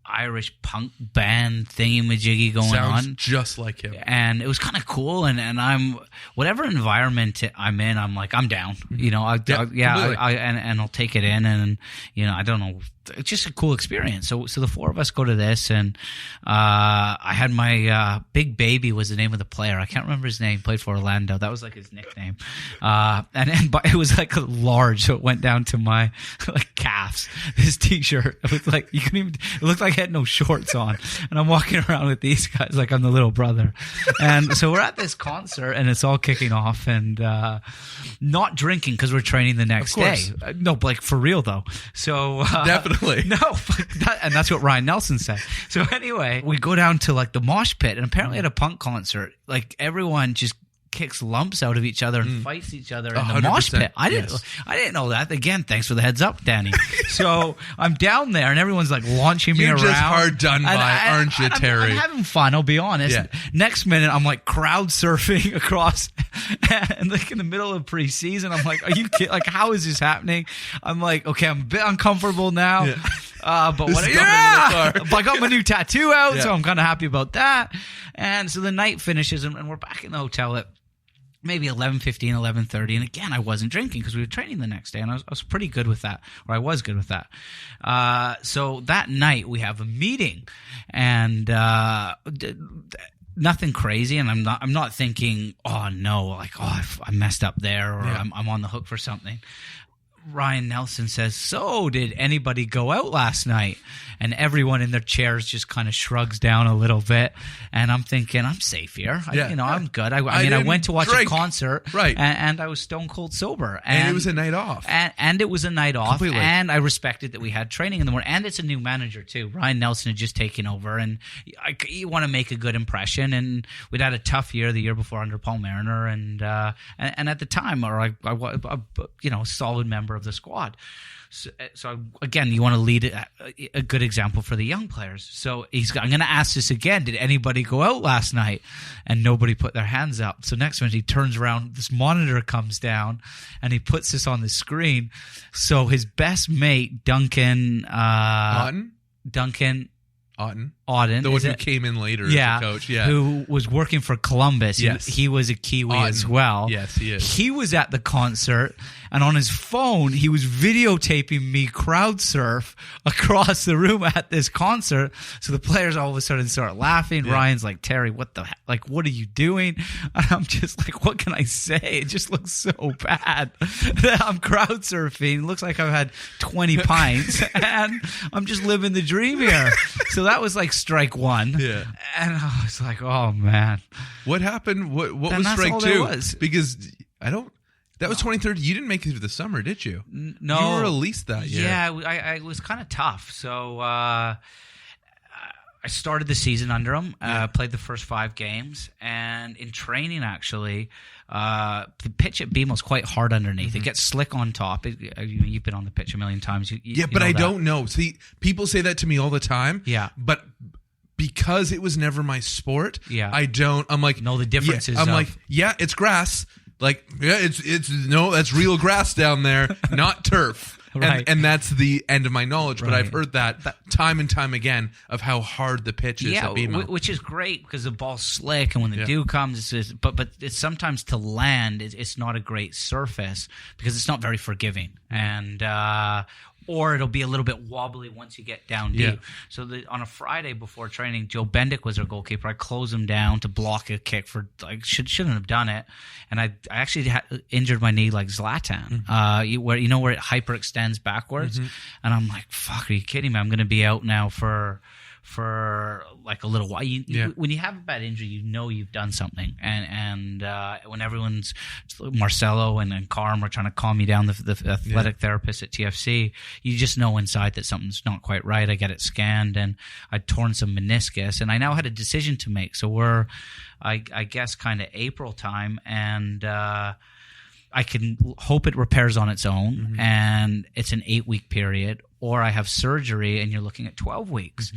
Irish punk band thingy-majiggy going Sounds on. just like him. And it was kind of cool. And I'm whatever environment I'm in, I'm like, I'm down. You know, and I'll take it in. And, you know, I don't know. It's just a cool experience. So the four of us go to this, and I had my Big Baby was the name of the player. I can't remember his name. Played for Orlando. That was like his nickname. But it was like a large, so it went down to my like calves. This T-shirt. It was like you couldn't even. It looked like I had no shorts on, and I'm walking around with these guys like I'm the little brother. And so we're at this concert, and it's all kicking off, and not drinking because we're training the next day. No, like for real though. So Definitely. No, and that's what Ryan Nelson said. So anyway, we go down to like the mosh pit, and apparently at a punk concert, like everyone just kicks lumps out of each other and fights each other in the mosh pit. I didn't know that. Again, thanks for the heads up, Danny. So I'm down there, and everyone's like launching me around. You're just hard done by, aren't you, Terry? I'm having fun. I'll be honest. Yeah. Next minute, I'm like crowd surfing across, and like in the middle of preseason, I'm like, "Are you kidding? Like, how is this happening?" I'm like, "Okay, I'm a bit uncomfortable now." Yeah. But what? I got my new tattoo out, so I'm kind of happy about that. And so the night finishes, and we're back in the hotel at maybe 11:15, 11:30. And again, I wasn't drinking because we were training the next day, and I was pretty good with that, or I was good with that. So that night we have a meeting, and nothing crazy. And I'm not thinking, oh no, like I messed up there, or I'm on the hook for something. Ryan Nelson says, "So, did anybody go out last night?" And everyone in their chairs just kind of shrugs down a little bit. And I'm thinking, I'm safe here. I'm good. I mean, I went to watch a concert, right? And I was stone cold sober. And it was a night off. And it was a night off. Completely. And I respected that we had training in the morning. And it's a new manager too. Ryan Nelson had just taken over, and you want to make a good impression. And we'd had a tough year the year before under Paul Mariner, and at the time, I was solid member of the squad. So again, you want to lead a good example for the young players. So I'm going to ask this again. Did anybody go out last night? And nobody put their hands up. So next minute he turns around, this monitor comes down, and he puts this on the screen. So his best mate, Duncan Auden, the one who came in later as a coach, who was working for Columbus. Yes. He was a Kiwi as well. Yes, he is. He was at the concert, and on his phone, he was videotaping me crowd surf across the room at this concert. So the players all of a sudden start laughing. Yeah. Ryan's like, "Terry, what are you doing?" And I'm just like, what can I say? It just looks so bad that I'm crowd surfing. It looks like I've had 20 pints, and I'm just living the dream here. So that was like strike one. Yeah. And I was like, oh man. What happened? What was strike two? Because that was 2013. You didn't make it through the summer, did you? No. You were released that year. Yeah, I was kind of tough. So I started the season under him, played the first 5 games, and in training actually, the pitch at BMO's quite hard underneath. Mm-hmm. It gets slick on top. You've been on the pitch a million times. But I don't know. See, people say that to me all the time. Yeah. But because it was never my sport, yeah. I don't. I'm like, know the differences. I'm like, it's grass, Like, yeah, it's no, that's real grass down there, not turf. Right. And that's the end of my knowledge. But Right. I've heard that time and time again of how hard the pitch is at BMO. Which is great because the ball's slick, and when the dew comes, but it's sometimes to land, it's not a great surface because it's not very forgiving, and or it'll be a little bit wobbly once you get down deep. Yeah. So on a Friday before training, Joe Bendick was our goalkeeper. I closed him down to block a kick for shouldn't have done it, and I actually injured my knee like Zlatan, where it hyperextends backwards, and I'm like, fuck, are you kidding me? I'm going to be out now for like a little while. When you have a bad injury, you know you've done something, and when everyone's Marcelo and Carm are trying to calm you down, the athletic therapist at TFC, you just know inside that something's not quite right. I get it scanned, and I'd torn some meniscus, and I now had a decision to make. So we're, I guess, kind of April time, and I can hope it repairs on its own, and it's an 8-week period, or I have surgery and you're looking at 12 weeks.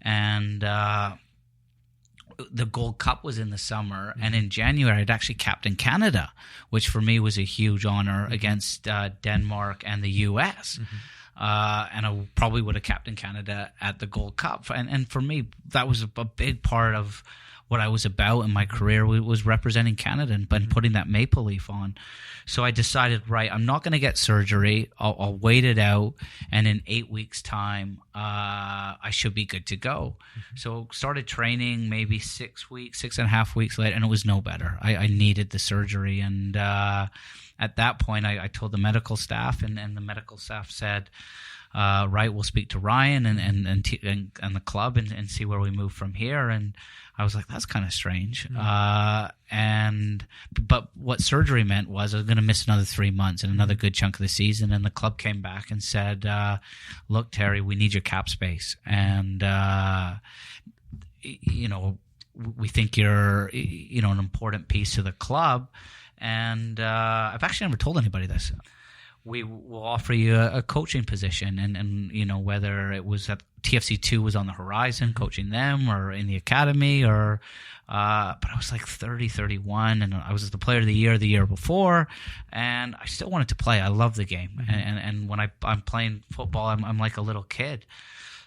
And the Gold Cup was in the summer, and in January I'd actually captained Canada, which for me was a huge honor against Denmark and the U.S. And I probably would have captained Canada at the Gold Cup. And for me, that was a big part of what I was about in my career, was representing Canada and putting that maple leaf on. So I decided, right, I'm not going to get surgery. I'll wait it out, and in 8 weeks' time, I should be good to go. So started training maybe 6.5 weeks later, and it was no better. I needed the surgery, and at that point, I told the medical staff, and the medical staff said, right, we'll speak to Ryan and the club and see where we move from here. And I was like, that's kind of strange. But what surgery meant was I was going to miss another 3 months and another good chunk of the season. And the club came back and said, look, Terry, we need your cap space. And, we think you're, an important piece to the club. And I've actually never told anybody this. We will offer you a coaching position, and whether it was at TFC2 was on the horizon, coaching them, or in the academy, or but I was like 30, 31, and I was the player of the year before, and I still wanted to play. I love the game, and when I'm playing football, I'm like a little kid.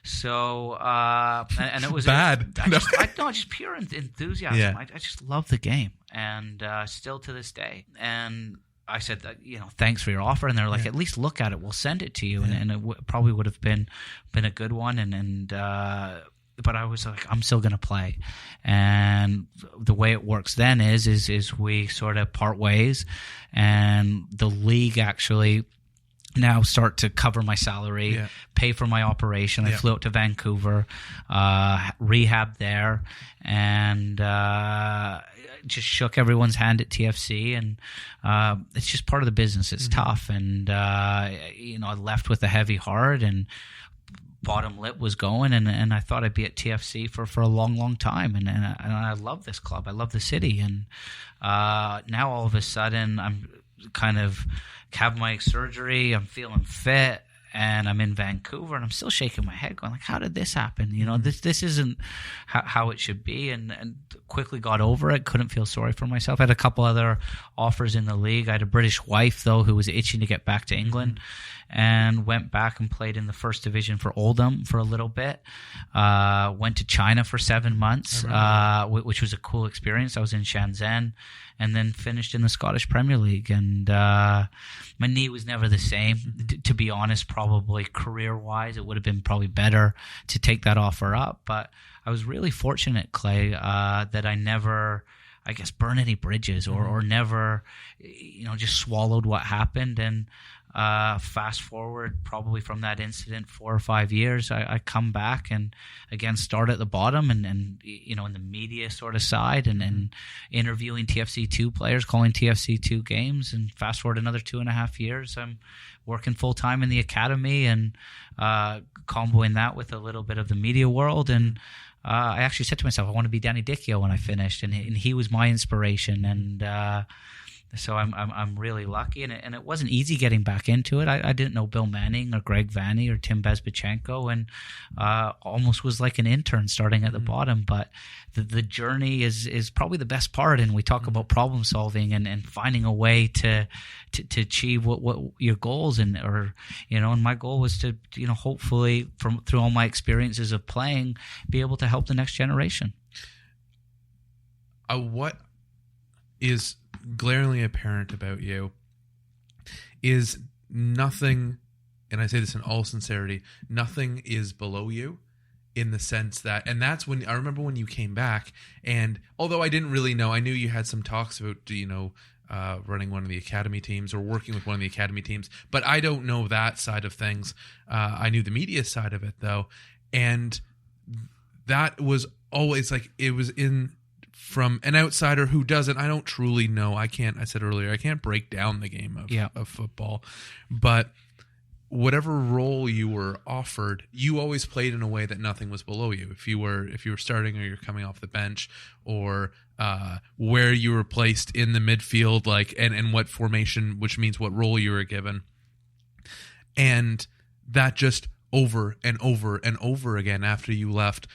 So and it was bad. Just pure enthusiasm. Yeah. I just love the game, and still to this day. And I said, thanks for your offer, and they're like, at least look at it. We'll send it to you, and it probably would have been a good one. But I was like, I'm still going to play, and the way it works then is we sort of part ways, and the league actually now start to cover my salary, pay for my operation. I flew out to Vancouver, rehab there, and just shook everyone's hand at TFC. And it's just part of the business. It's tough. And, I left with a heavy heart, and bottom lip was going. And I thought I'd be at TFC for a long, long time. And I love this club. I love the city. And now all of a sudden I'm kind of have my surgery, I'm feeling fit, and I'm in Vancouver, and I'm still shaking my head going like, how did this happen? This isn't how it should be. And quickly got over it, couldn't feel sorry for myself. I had a couple other offers in the league. I had a British wife, though, who was itching to get back to England, and went back and played in the first division for Oldham for a little bit. Went to China for 7 months, which was a cool experience. I was in Shenzhen, and then finished in the Scottish Premier League. And my knee was never the same. To be honest, probably career-wise, it would have been probably better to take that offer up. But I was really fortunate, Clay, that I never, I guess, burned any bridges or never, just swallowed what happened. And fast forward probably from that incident 4 or 5 years, I come back and again start at the bottom and in the media sort of side and interviewing TFC2 players, calling TFC2 games. And fast forward another 2.5 years, I'm working full time in the academy and comboing that with a little bit of the media world. And I actually said to myself, I want to be Danny Dichio when I finished, and he was my inspiration. And So I'm really lucky, and it wasn't easy getting back into it. I didn't know Bill Manning or Greg Vanny or Tim Bezbachenko, and almost was like an intern starting at the bottom. But the journey is probably the best part, and we talk about problem solving and finding a way to achieve what your goals and my goal was to hopefully through all my experiences of playing be able to help the next generation. What is glaringly apparent about you is nothing, and I say this in all sincerity, nothing is below you, in the sense that, and that's when I remember when you came back, and although I didn't really know, I knew you had some talks about running one of the academy teams or working with one of the academy teams, but I don't know that side of things. I knew the media side of it though, and that was always like, it was from an outsider who doesn't, I don't truly know. I said earlier, I can't break down the game of football, but whatever role you were offered, you always played in a way that nothing was below you. If you were starting or you're coming off the bench, or where you were placed in the midfield, and what formation, which means what role you were given. And that just over and over and over again after you left.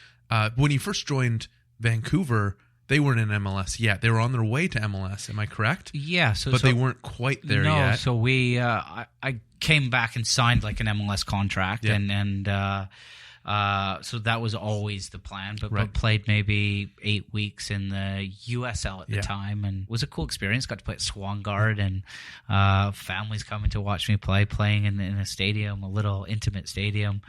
When you first joined Vancouver, they weren't in MLS yet. They were on their way to MLS. Am I correct? Yeah. But they weren't quite there yet. No. So I came back and signed like an MLS contract, and so that was always the plan. But played maybe 8 weeks in the USL at the time, and it was a cool experience. Got to play at Swan Guard, and families coming to watch me playing in a stadium, a little intimate stadium.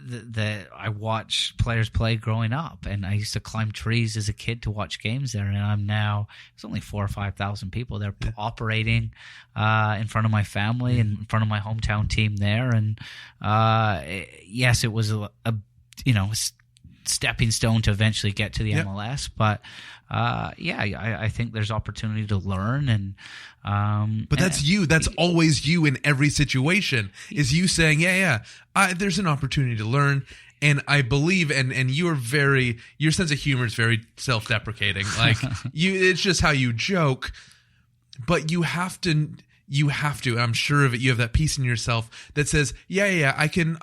That I watched players play growing up, and I used to climb trees as a kid to watch games there. And I'm now, it's only 4,000 or 5,000 people there operating in front of my family and in front of my hometown team there. And yes, it was a stepping stone to eventually get to the MLS, but I think there's opportunity to learn, and but that's you. That's always you in every situation. Is you saying, there's an opportunity to learn, and I believe, and your sense of humor is very self-deprecating. Like it's just how you joke, but you have to. I'm sure of it. You have that piece in yourself that says, I can,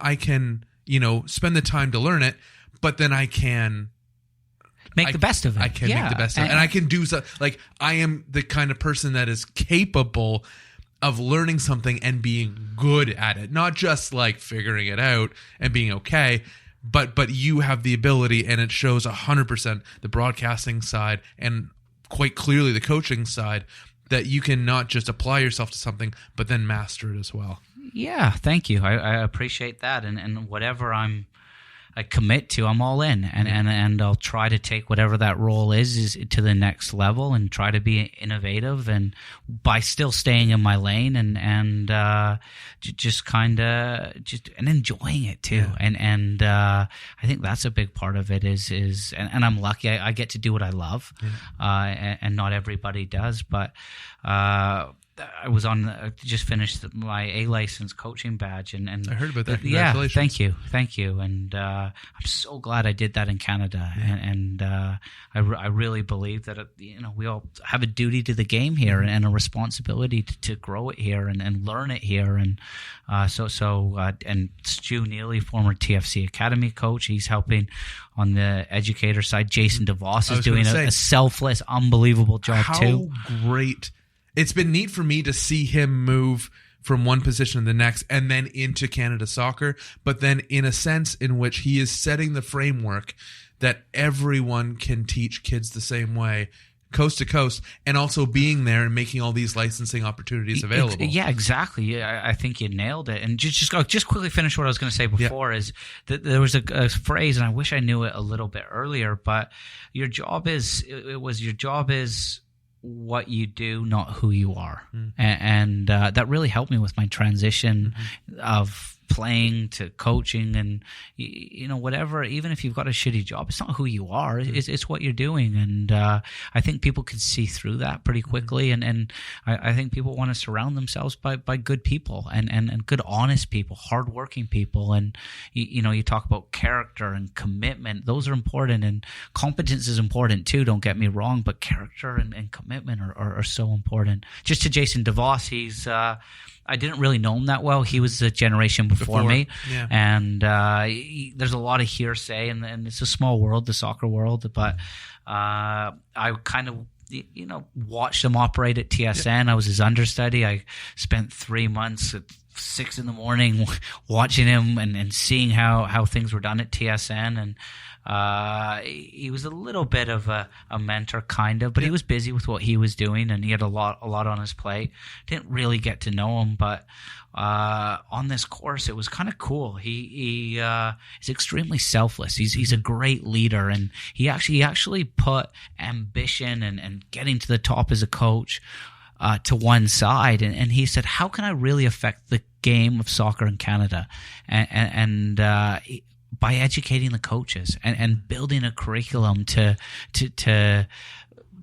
spend the time to learn it. But then I can make the best of it. I can make the best of it. And I can do so. Like, I am the kind of person that is capable of learning something and being good at it. Not just like figuring it out and being okay, but you have the ability, and it shows 100% the broadcasting side and quite clearly the coaching side, that you can not just apply yourself to something, but then master it as well. Yeah, thank you. I appreciate that. And whatever I commit to, I'm all in, and I'll try to take whatever that role is to the next level, and try to be innovative, and by still staying in my lane, and just enjoying it too. And I think that's a big part of it is and I'm lucky I get to do what I love, and not everybody does, but I just finished my A license coaching badge, and I heard about that. Congratulations. Thank you, and I'm so glad I did that in Canada, and I really believe that we all have a duty to the game here, and a responsibility to grow it here and learn it here, and and Stu Neely, former TFC Academy coach, he's helping on the educator side. Jason DeVos is doing a selfless, unbelievable job too. How great. It's been neat for me to see him move from one position to the next and then into Canada Soccer, but then in a sense in which he is setting the framework that everyone can teach kids the same way, coast to coast, and also being there and making all these licensing opportunities available. Yeah, exactly. I think you nailed it. And just quickly finish what I was going to say before is that there was a phrase, and I wish I knew it a little bit earlier, but your job is what you do, not who you are. And that really helped me with my transition of playing to coaching and whatever. Even if you've got a shitty job, it's not who you are. It's what you're doing, and I think people can see through that pretty quickly. And I think people want to surround themselves by good people and good, honest people, hardworking people. And you talk about character and commitment; those are important, and competence is important too. Don't get me wrong, but character and commitment are so important. Just to Jason DeVos, he's. I didn't really know him that well. He was a generation before me. Yeah. And there's a lot of hearsay, and it's a small world, the soccer world. But I kind of, watched him operate at TSN. I was his understudy. I spent 3 months at 6 a.m. watching him and seeing how things were done at TSN. And he was a little bit of a mentor, kind of, but he was busy with what he was doing, and he had a lot on his plate. Didn't really get to know him, but on this course, it was kind of cool. He is extremely selfless. He's a great leader, and he actually put ambition and getting to the top as a coach to one side, and he said, how can I really affect the game of soccer in Canada? And by educating the coaches and building a curriculum to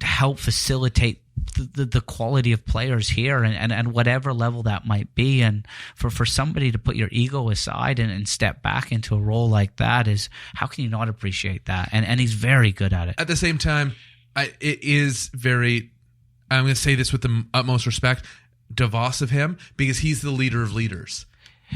help facilitate the quality of players here and whatever level that might be. And for somebody to put your ego aside and step back into a role like that is, how can you not appreciate that? And he's very good at it. At the same time, it is very, I'm going to say this with the utmost respect, DeVos of him, because he's the leader of leaders.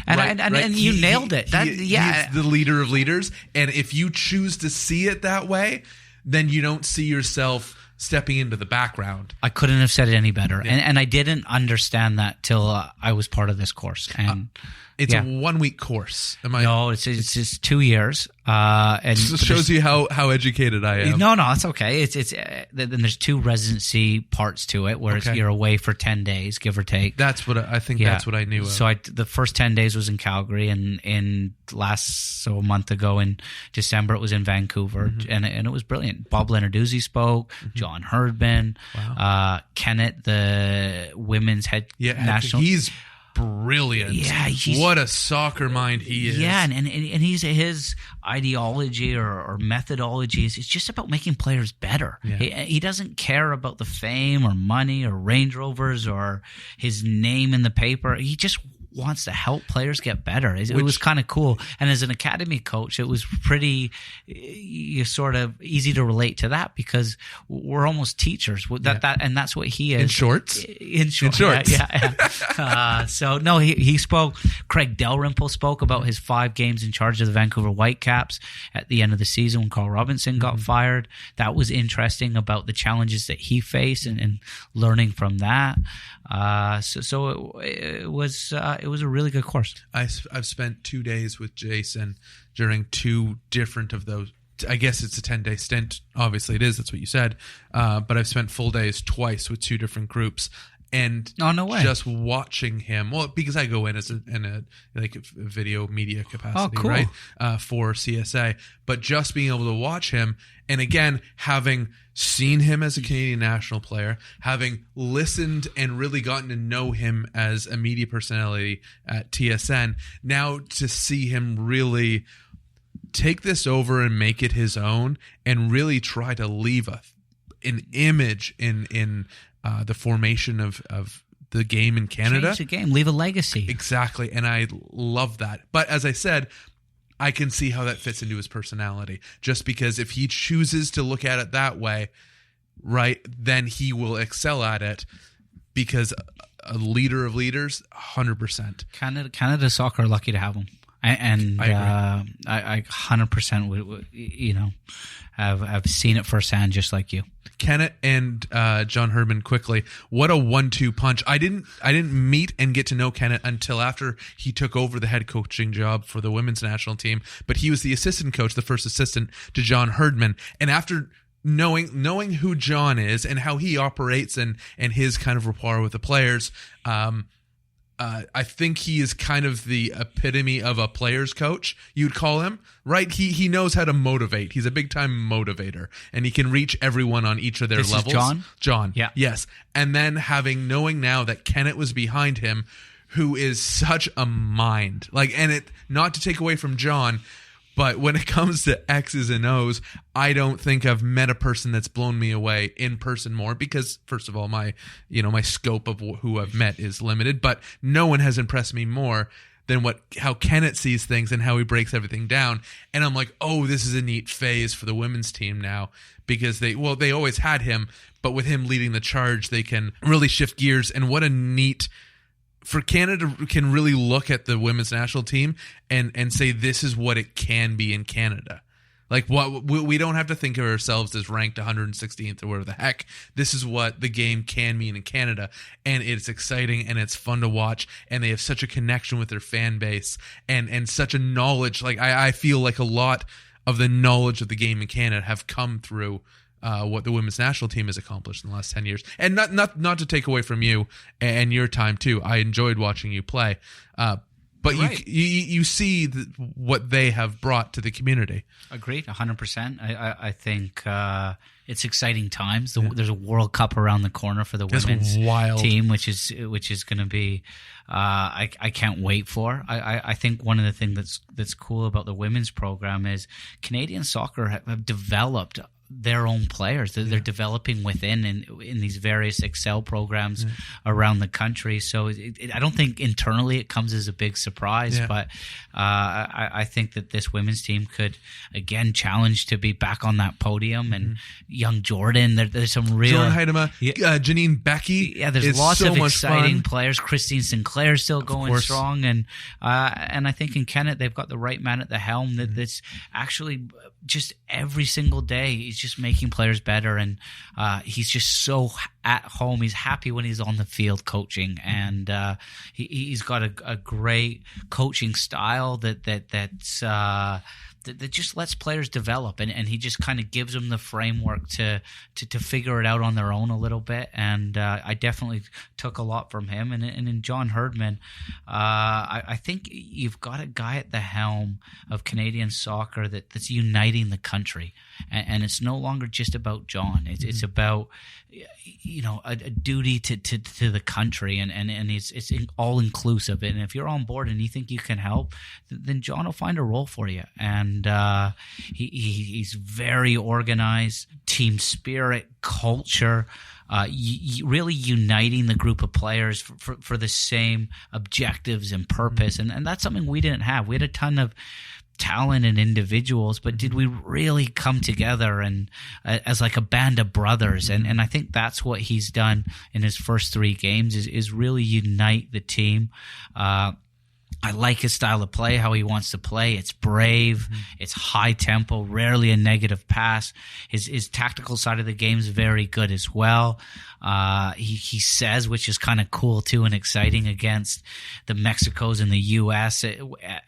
And you nailed it. He's the leader of leaders. And if you choose to see it that way, then you don't see yourself stepping into the background. I couldn't have said it any better. Yeah. And I didn't understand that till I was part of this course. And it's a 1 week course. No, it's just 2 years. And it shows you how educated I am. No, it's okay. Then there's 2 residency parts to it, where you're away for 10 days, give or take. That's what I think. Yeah. That's what I knew of. So the first 10 days was in Calgary, and a month ago in December it was in Vancouver, and it was brilliant. Bob Lenarduzzi spoke, John Herdman, Kennett, the women's head national. He's brilliant. Yeah, what a soccer mind he is. Yeah, and his ideology or methodology is, it's just about making players better. Yeah. He doesn't care about the fame or money or Range Rovers or his name in the paper. He just wants to help players get better. It was kind of cool. And as an academy coach, it was pretty sort of easy to relate to that, because we're almost teachers. And that's what he is. In shorts? In shorts. Yeah. So, no, he spoke. Craig Dalrymple spoke about his 5 games in charge of the Vancouver Whitecaps at the end of the season when Carl Robinson got fired. That was interesting, about the challenges that he faced and learning from that. So it was a really good course. I've spent 2 days with Jason during 2 different of those. I guess it's a 10-day stint. Obviously, it is. That's what you said. But I've spent full days twice with 2 different groups. And no way. Just watching him, well, because I go in in a video media capacity, cool. right, for CSA. But just being able to watch him, and again, having seen him as a Canadian national player, having listened and really gotten to know him as a media personality at TSN, now to see him really take this over and make it his own, and really try to leave an image in the formation of the game in Canada. Change the game, leave a legacy. Exactly, and I love that. But as I said, I can see how that fits into his personality. Just because if he chooses to look at it that way, right, then he will excel at it, because a leader of leaders, 100%. Canada Soccer are lucky to have him. And I 100% would, I've seen it firsthand, just like you. Kennett and John Herdman, quickly, what a 1-2 punch. I didn't meet and get to know Kennett until after he took over the head coaching job for the women's national team, but he was the assistant coach, the first assistant to John Herdman. And after knowing who John is and how he operates and his kind of rapport with the players, I think he is kind of the epitome of a player's coach, you'd call him, right? He knows how to motivate. He's a big-time motivator, and he can reach everyone on each of their levels. Is John? John, yeah. Yes. And then knowing now that Kennett was behind him, who is such a mind. And it, not to take away from John, but when it comes to X's and O's, I don't think I've met a person that's blown me away in person more because, first of all, my scope of who I've met is limited, but no one has impressed me more than how Kenneth sees things and how he breaks everything down. And I'm like, oh, this is a neat phase for the women's team now because they always had him, but with him leading the charge, they can really shift gears. And what a neat... For Canada can really look at the women's national team and say this is what it can be in Canada. We don't have to think of ourselves as ranked 116th or whatever the heck. This is what the game can mean in Canada, and it's exciting and it's fun to watch. And they have such a connection with their fan base and such a knowledge. I feel like a lot of the knowledge of the game in Canada have come through what the women's national team has accomplished in the last 10 years. And not to take away from you and your time too. I enjoyed watching you play. But right. you see what they have brought to the community. Agreed, 100%. I think it's exciting times. There's a World Cup around the corner for the women's team, which is going to be I can't wait for. I think one of the things that's cool about the women's program is Canadian soccer have developed their own players. They're developing within in these various Excel programs around the country. So I don't think internally it comes as a big surprise, but I think that this women's team could again challenge to be back on that podium. And young Jordan, there's some real Jordan Heidema, Janine Becky. Yeah, there's lots of exciting players. Christine Sinclair still going strong, and I think in Kennett they've got the right man at the helm. That's actually just every single day he's just making players better, and he's just so at home. He's happy when he's on the field coaching, and he's got a great coaching style that just lets players develop, and he just kind of gives them the framework to figure it out on their own a little bit. And I definitely took a lot from him. And in John Herdman, I think you've got a guy at the helm of Canadian soccer that's uniting the country, and it's no longer just about John. It's about a duty to the country, and it's all inclusive. And if you're on board and you think you can help, then John will find a role for you. And he's very organized, team spirit, culture, really uniting the group of players for the same objectives and purpose. And that's something we didn't have. We had a ton of talent and individuals, but did we really come together and as like a band of brothers? And I think that's what he's done in his first 3 games is really unite the team. I like his style of play, how he wants to play. It's brave, it's high tempo, rarely a negative pass. His tactical side of the game is very good as well. He says, which is kind of cool too and exciting, against the Mexicos and the U.S.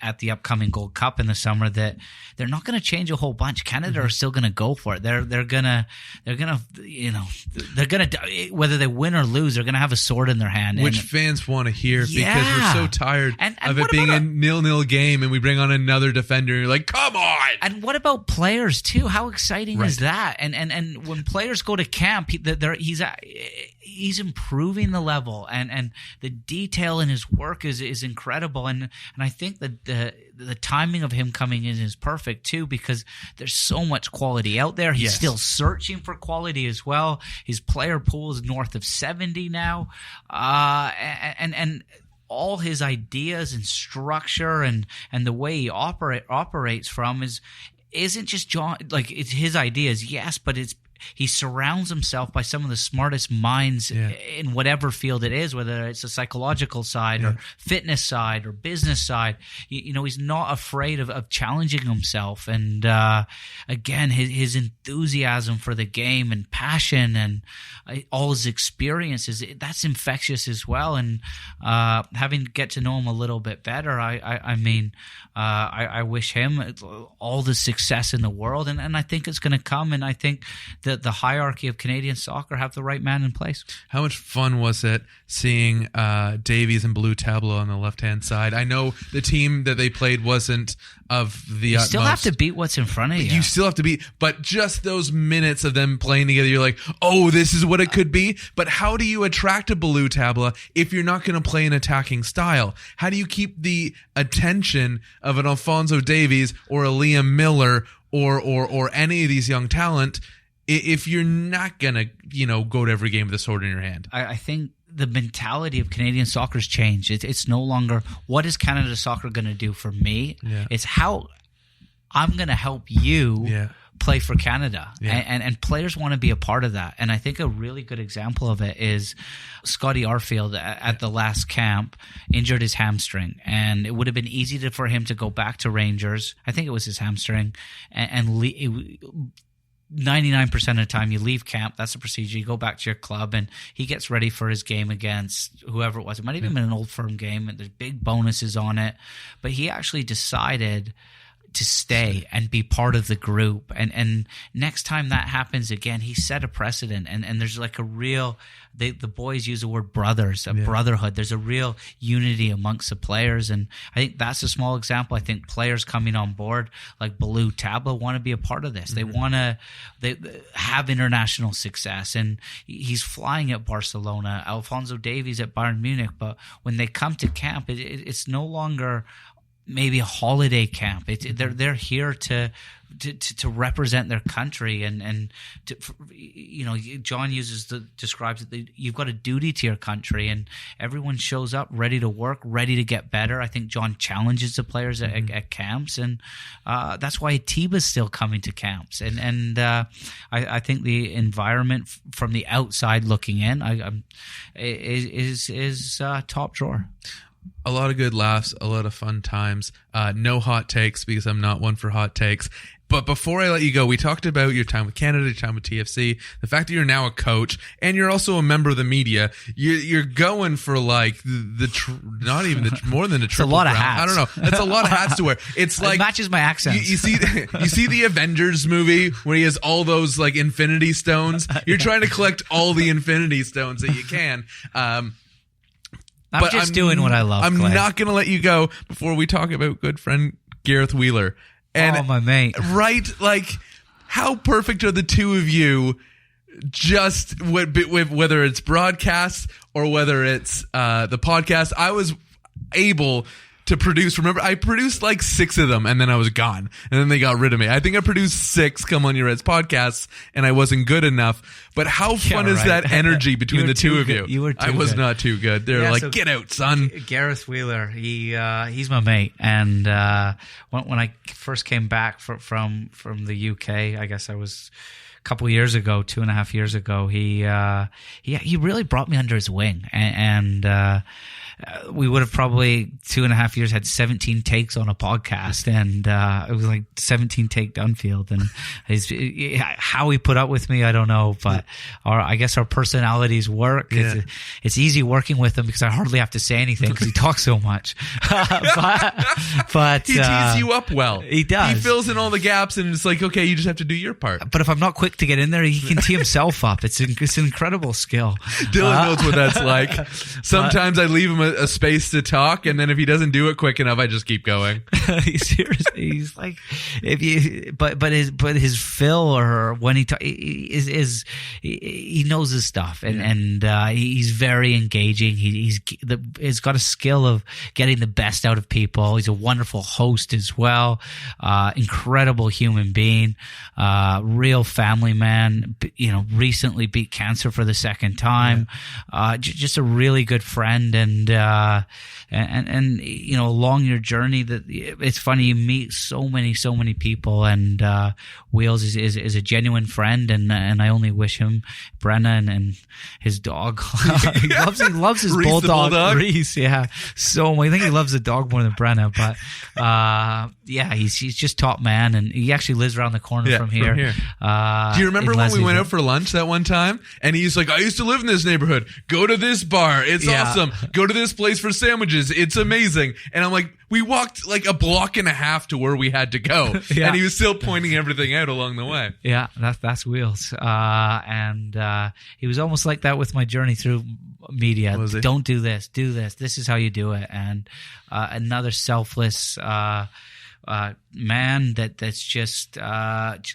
at the upcoming Gold Cup in the summer, that they're not going to change a whole bunch. Canada are still going to go for it. They're gonna whether they win or lose, they're going to have a sword in their hand. Which fans want to hear because we're so tired of it being a 0-0 game and we bring on another defender and you're like, come on. And what about players too? How exciting is that? And when players go to camp, he's improving the level, and the detail in his work is incredible. And I think that the timing of him coming in is perfect too, because there's so much quality out there. He's still searching for quality as well. His player pool is north of 70 now, and all his ideas and structure and the way he operates from isn't just John. Like, it's his ideas, yes, but he surrounds himself by some of the smartest minds in whatever field it is, whether it's a psychological side or fitness side or business side. He's not afraid of challenging himself. And again, his enthusiasm for the game and passion and all his experiences, that's infectious as well. And having get to know him a little bit better, I wish him all the success in the world. And I think it's going to come. And I think the hierarchy of Canadian soccer have the right man in place. How much fun was it seeing Davies and Blue Tableau on the left-hand side? I know the team that they played wasn't of the You utmost. still have to beat what's in front of you. You still have to beat, but just those minutes of them playing together, you're like, oh, this is what it could be. But how do you attract a Blue Tableau if you're not going to play an attacking style? How do you keep the attention of an Alphonso Davies or a Liam Miller or any of these young talent if you're not going to, go to every game with a sword in your hand? I think the mentality of Canadian soccer's changed. It's no longer, what is Canada soccer going to do for me? Yeah. It's how I'm going to help you play for Canada. Yeah. And players want to be a part of that. And I think a really good example of it is Scotty Arfield at the last camp injured his hamstring. And it would have been easy for him to go back to Rangers. I think it was his hamstring. And 99% of the time you leave camp, that's the procedure. You go back to your club and he gets ready for his game against whoever it was. It might have even been an Old Firm game and there's big bonuses on it. But he actually decided to stay and be part of the group. And next time that happens again, he set a precedent. And there's like a real, the boys use the word brothers, brotherhood. There's a real unity amongst the players. And I think that's a small example. I think players coming on board like Blue Tableau want to be a part of this. They want to have international success. And he's flying at Barcelona, Alphonso Davies at Bayern Munich. But when they come to camp, it's no longer maybe a holiday camp. They're here to represent their country and John describes it. You've got a duty to your country, and everyone shows up ready to work, ready to get better. I think John challenges the players at camps, and that's why Atiba's still coming to camps. And I think the environment from the outside looking in is top drawer. A lot of good laughs, a lot of fun times. No hot takes because I'm not one for hot takes. But before I let you go, we talked about your time with Canada, your time with TFC, the fact that you're now a coach and you're also a member of the media. You're going for like more than a triple. It's a lot of crown. hats. I don't know. That's a lot of hats to wear. It's like it matches my accent. You see the Avengers movie where he has all those like Infinity Stones. You're trying to collect all the Infinity Stones that you can. I'm just doing what I love. I'm Clay. not going to let you go before we talk about good friend Gareth Wheeler. And my mate. Right? Like, how perfect are the two of you just with whether it's broadcasts or whether it's the podcast? I was able to produce. Remember, I produced like 6 of them and then I was gone. And then they got rid of me. I think I produced 6 Come On Your Reds podcasts and I wasn't good enough. But how fun is that energy between the two of you? You were too I was good. not too good. They're like, get out, son. Gareth Wheeler, he's my mate. And when I first came back from the UK, I guess I was couple years ago, 2.5 years ago, he really brought me under his wing, and we would have probably 2.5 years had 17 takes on a podcast, and it was like 17 take Dunfield, and how he put up with me, I don't know, but I guess our personalities work. Yeah. It's easy working with him because I hardly have to say anything because he talks so much. but he tees you up well. He does. He fills in all the gaps, and it's like, okay, you just have to do your part. But if I'm not quick to get in there, he can tee himself up. It's an incredible skill. Dylan knows what that's like. Sometimes I leave him a space to talk, and then if he doesn't do it quick enough, I just keep going. Seriously, he's like, but his fill or when he he knows his stuff, and he's very engaging. He's got a skill of getting the best out of people. He's a wonderful host as well. Incredible human being. Real family man. Recently beat cancer for the second time. Just a really good friend, and along your journey, that it's funny, you meet so many people, and Wheels is a genuine friend, and I only wish him, Brenna, and his dog. he loves his Reese bulldog, Reese. Yeah, so I think he loves the dog more than Brenna, but he's just top man, and he actually lives around the corner from here. Do you remember when we went out for lunch that one time, and he's like, I used to live in this neighborhood, go to this bar, it's awesome, go to this this place for sandwiches. It's amazing. And I'm like, we walked like a block and a half to where we had to go. Yeah. And he was still pointing everything out along the way. Yeah, that's Wheels. And he was almost like that with my journey through media. Was he? Don't do this. Do this. This is how you do it. And another selfless man that's just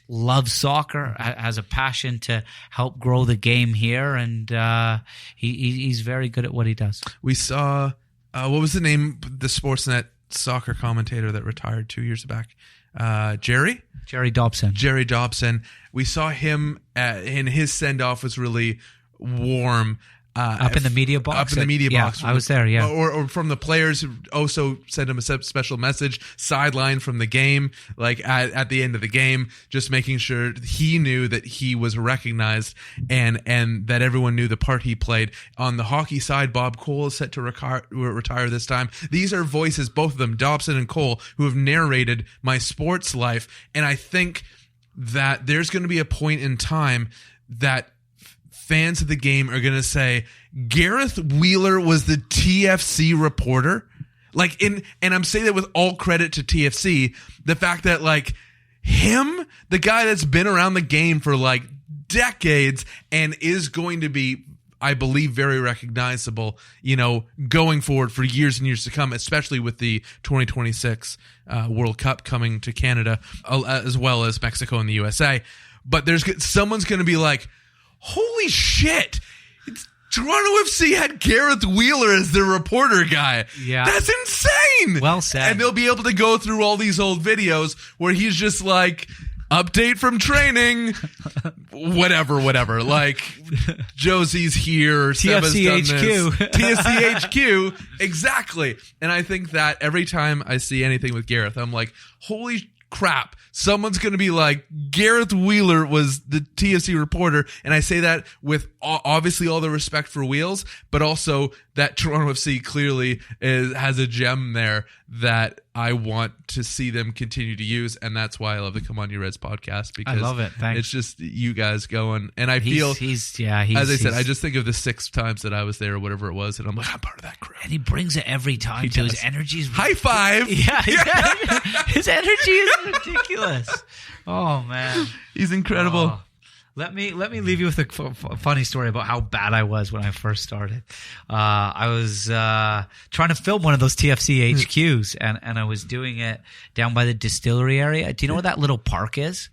loves soccer, has a passion to help grow the game here, and he's very good at what he does. We saw, what was the name, the Sportsnet soccer commentator that retired 2 years back? Jerry Dobson. Jerry Dobson. We saw him, and his send-off was really warm. Up in the media box? Up in the media box. I was there, yeah. Or from the players who also sent him a special message, sideline from the game, like at the end of the game, just making sure he knew that he was recognized and that everyone knew the part he played. On the hockey side, Bob Cole is set to retire this time. These are voices, both of them, Dobson and Cole, who have narrated my sports life. And I think that there's going to be a point in time that fans of the game are going to say Gareth Wheeler was the TFC reporter. Like, and I'm saying that with all credit to TFC, the fact that like him, the guy that's been around the game for like decades and is going to be, I believe, very recognizable, going forward for years and years to come, especially with the 2026 World Cup coming to Canada, as well as Mexico and the USA. But someone's going to be like, holy shit! Toronto FC had Gareth Wheeler as their reporter guy. Yeah. That's insane! Well said. And they'll be able to go through all these old videos where he's just like, update from training, whatever. Like, Josie's here, Seba's done this. TFC HQ. Exactly. And I think that every time I see anything with Gareth, I'm like, holy crap, someone's going to be like, Gareth Wheeler was the TFC reporter. And I say that with obviously all the respect for Wheels, but also that Toronto FC clearly has a gem there that I want to see them continue to use. And that's why I love the Come On You Reds podcast, because I love it. Thanks. It's just you guys going. And I feel, as I said, I just think of the 6 times that I was there or whatever it was. And I'm like, I'm part of that crew. And he brings it every time too. His energy's high five. Yeah. His energy is ridiculous. Oh man, he's incredible. Oh. Let me leave you with a funny story about how bad I was when I first started. I was trying to film one of those TFC HQs, and I was doing it down by the distillery area. Do you know where that little park is?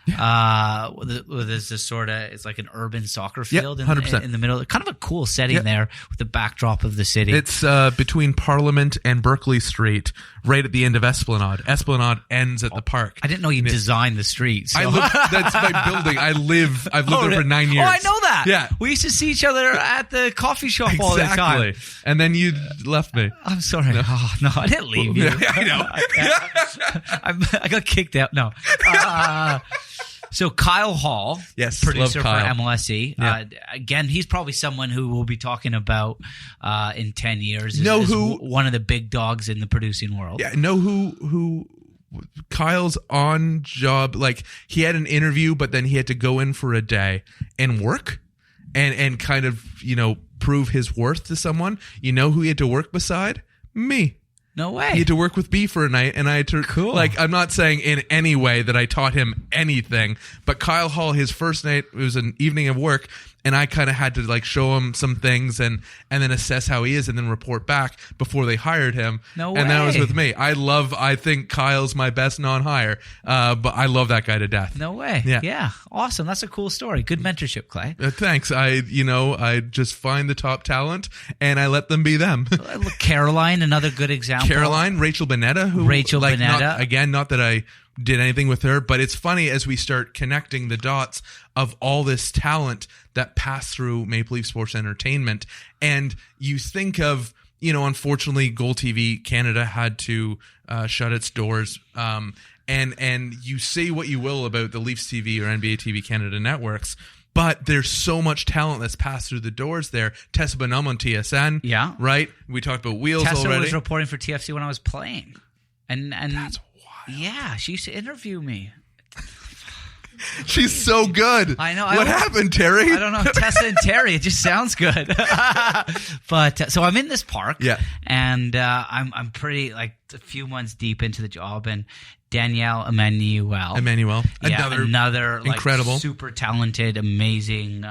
There's this sort of, it's like an urban soccer field in the middle. Kind of a cool setting there with the backdrop of the city. It's between Parliament and Berkeley Street, right at the end of Esplanade. Esplanade ends at the park. I didn't know you designed the streets. So. That's my building. I've lived there for 9 years. Oh, I know that. Yeah. We used to see each other at the coffee shop all the time. And then you left me. I'm sorry. No, I didn't leave you. I know. I got kicked out. No. So Kyle Hall, producer for MLSE. Yeah. Again, he's probably someone who we'll be talking about in 10 years. One of the big dogs in the producing world. Yeah, know who Kyle's on job, like he had an interview, but then he had to go in for a day and work and kind of, prove his worth to someone. You know who he had to work beside? Me. No way. He had to work with me for a night, and I had to, I'm not saying in any way that I taught him anything, but Kyle Hall, his first night, it was an evening of work, and I kind of had to show him some things and then assess how he is and then report back before they hired him. No way. And that was with me. I think Kyle's my best non-hire, but I love that guy to death. No way. Yeah. Awesome. That's a cool story. Good mentorship, Clay. Thanks. I just find the top talent and I let them be them. Caroline, another good example. Rachel Bonetta, not that I did anything with her, but it's funny as we start connecting the dots of all this talent that passed through Maple Leaf Sports Entertainment. And you think of, unfortunately, Goal TV Canada had to shut its doors. And you say what you will about the Leafs TV or NBA TV Canada networks, but there's so much talent that's passed through the doors there. Tessa Bonhomme on TSN. Yeah. Right? We talked about Wheels Tessa already. was reporting for TFC when I was playing. And that's wild. Yeah, she used to interview me. She's so good. I know. What happened, Terry? I don't know. Tessa and Terry. It just sounds good. But so I'm in this park. Yeah. And I'm pretty like a few months deep into the job, and Danielle Emmanuel, another incredible, like, super talented, amazing.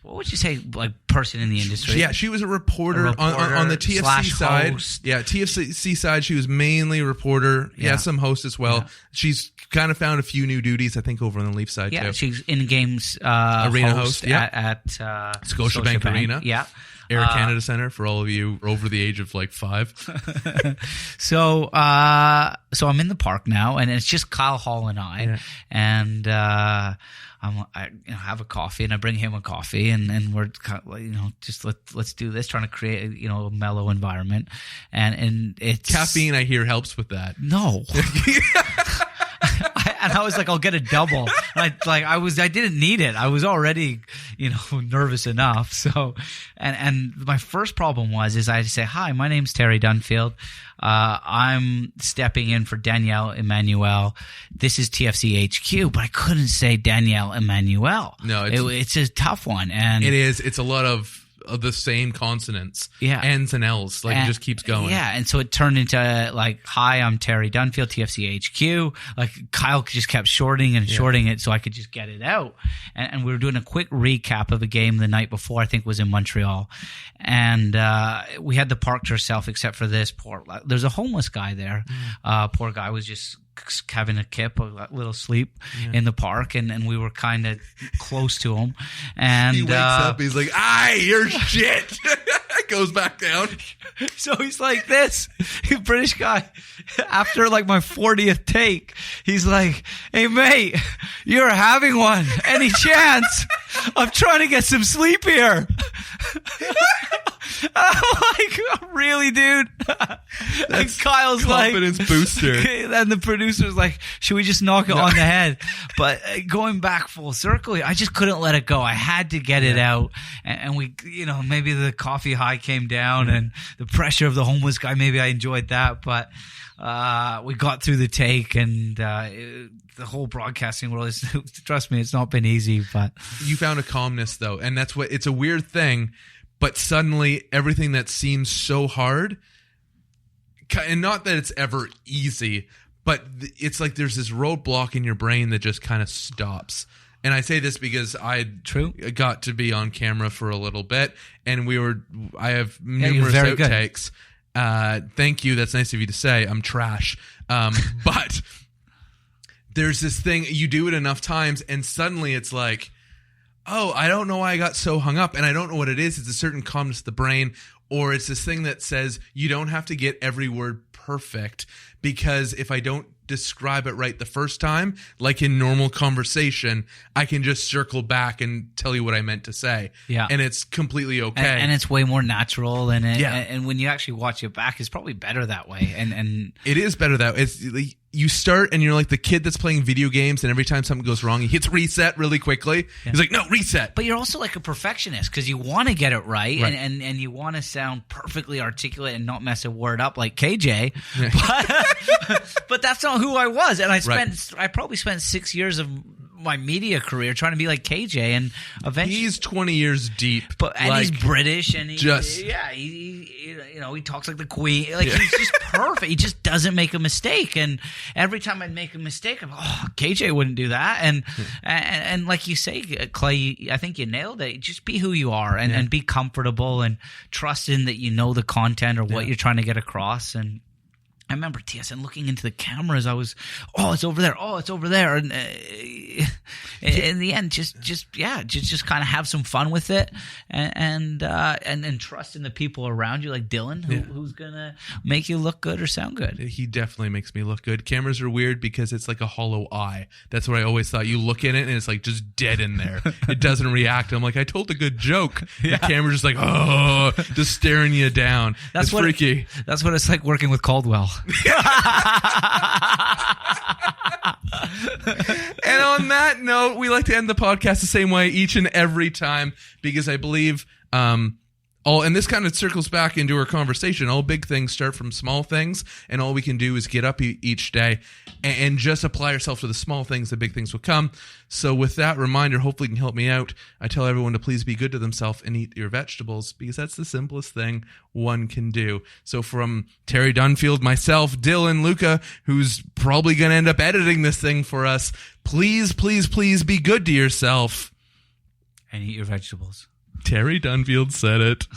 What would you say, like, person in the industry? Yeah, she was a reporter on the TFC side. Host. Yeah, TFC side, she was mainly a reporter. Yeah, some host as well. Yeah. She's kind of found a few new duties, I think, over on the Leaf side, too. Yeah, she's in-games arena host at Scotiabank Arena. Yeah. Air Canada Center for all of you over the age of like 5. So I'm in the park now, and it's just Kyle Hall and I, and I have a coffee, and I bring him a coffee, and we're just let's do this, trying to create a mellow environment, and it's caffeine. I hear helps with that. No. And I was like, I'll get a double. I didn't need it. I was already, nervous enough. So, and my first problem is I say, hi, my name's Terry Dunfield. I'm stepping in for Danielle Emmanuel. This is TFC HQ, but I couldn't say Danielle Emmanuel. No, it's a tough one. And it is. It's a lot of the same consonants, N's and L's, it just keeps going. Yeah, and so it turned into like, hi, I'm Terry Dunfield, TFC HQ. Like, Kyle just kept shorting it so I could just get it out. And we were doing a quick recap of a game the night before, I think was in Montreal. And we had the park to ourselves except for this there's a homeless guy there. Poor guy was just having a little sleep in the park, and we were kind of close to him. And he wakes up, he's like, "Aye, you're shit." Goes back down. So he's like this, British guy. After like my 40th take, he's like, "Hey mate, you're having one. Any chance? I'm trying to get some sleep here." I'm like, really, dude? And Kyle's confidence booster. And the producer's like, should we just knock it on the head? But going back full circle, I just couldn't let it go. I had to get it out. And we, maybe the coffee high came down and the pressure of the homeless guy, maybe I enjoyed that. But we got through the take, and the whole broadcasting world is, trust me, it's not been easy. But you found a calmness, though. And that's it's a weird thing. But suddenly, everything that seems so hard, and not that it's ever easy, but it's like there's this roadblock in your brain that just kind of stops. And I say this because I got to be on camera for a little bit, and I have numerous outtakes. Thank you. That's nice of you to say. I'm trash. But there's this thing, you do it enough times, and suddenly it's like, oh, I don't know why I got so hung up, and I don't know what it is. It's a certain calmness of the brain, or it's this thing that says you don't have to get every word perfect, because if I don't describe it right the first time, like in normal conversation, I can just circle back and tell you what I meant to say. Yeah. And it's completely okay. And it's way more natural, and when you actually watch it back, it's probably better that way. And it is better that way. It's you start and you're like the kid that's playing video games, and every time something goes wrong, he hits reset really quickly. Yeah. He's like, no, reset. But you're also like a perfectionist because you want to get it right. And you want to sound perfectly articulate and not mess a word up like KJ. But that's not who I was. And I probably spent 6 years of my media career trying to be like KJ, and eventually he's 20 years deep, and he's British, and he talks like the Queen, like he's just perfect. He just doesn't make a mistake, and every time I'd make a mistake, I'm KJ wouldn't do that, and like you say, Clay, I think you nailed it. Just be who you are, and be comfortable, and trust in that you know the content or what you're trying to get across. And I remember TSN looking into the cameras. I was, it's over there. Oh, it's over there. And in the end, just kind of have some fun with it, and trust in the people around you, like Dylan, who's gonna make you look good or sound good. He definitely makes me look good. Cameras are weird because it's like a hollow eye. That's what I always thought. You look in it and it's like just dead in there. It doesn't react. I'm like, I told a good joke. The camera's just like, just staring you down. It's freaky. That's what it's like working with Caldwell. And on that note, we like to end the podcast the same way each and every time, because I believe And this kind of circles back into our conversation. All big things start from small things, and all we can do is get up each day and just apply ourselves to the small things. The big things will come. So with that reminder, hopefully you can help me out. I tell everyone to please be good to themselves and eat your vegetables, because that's the simplest thing one can do. So from Terry Dunfield, myself, Dylan, Luca, who's probably going to end up editing this thing for us, please, please, please be good to yourself. And eat your vegetables. Terry Dunfield said it.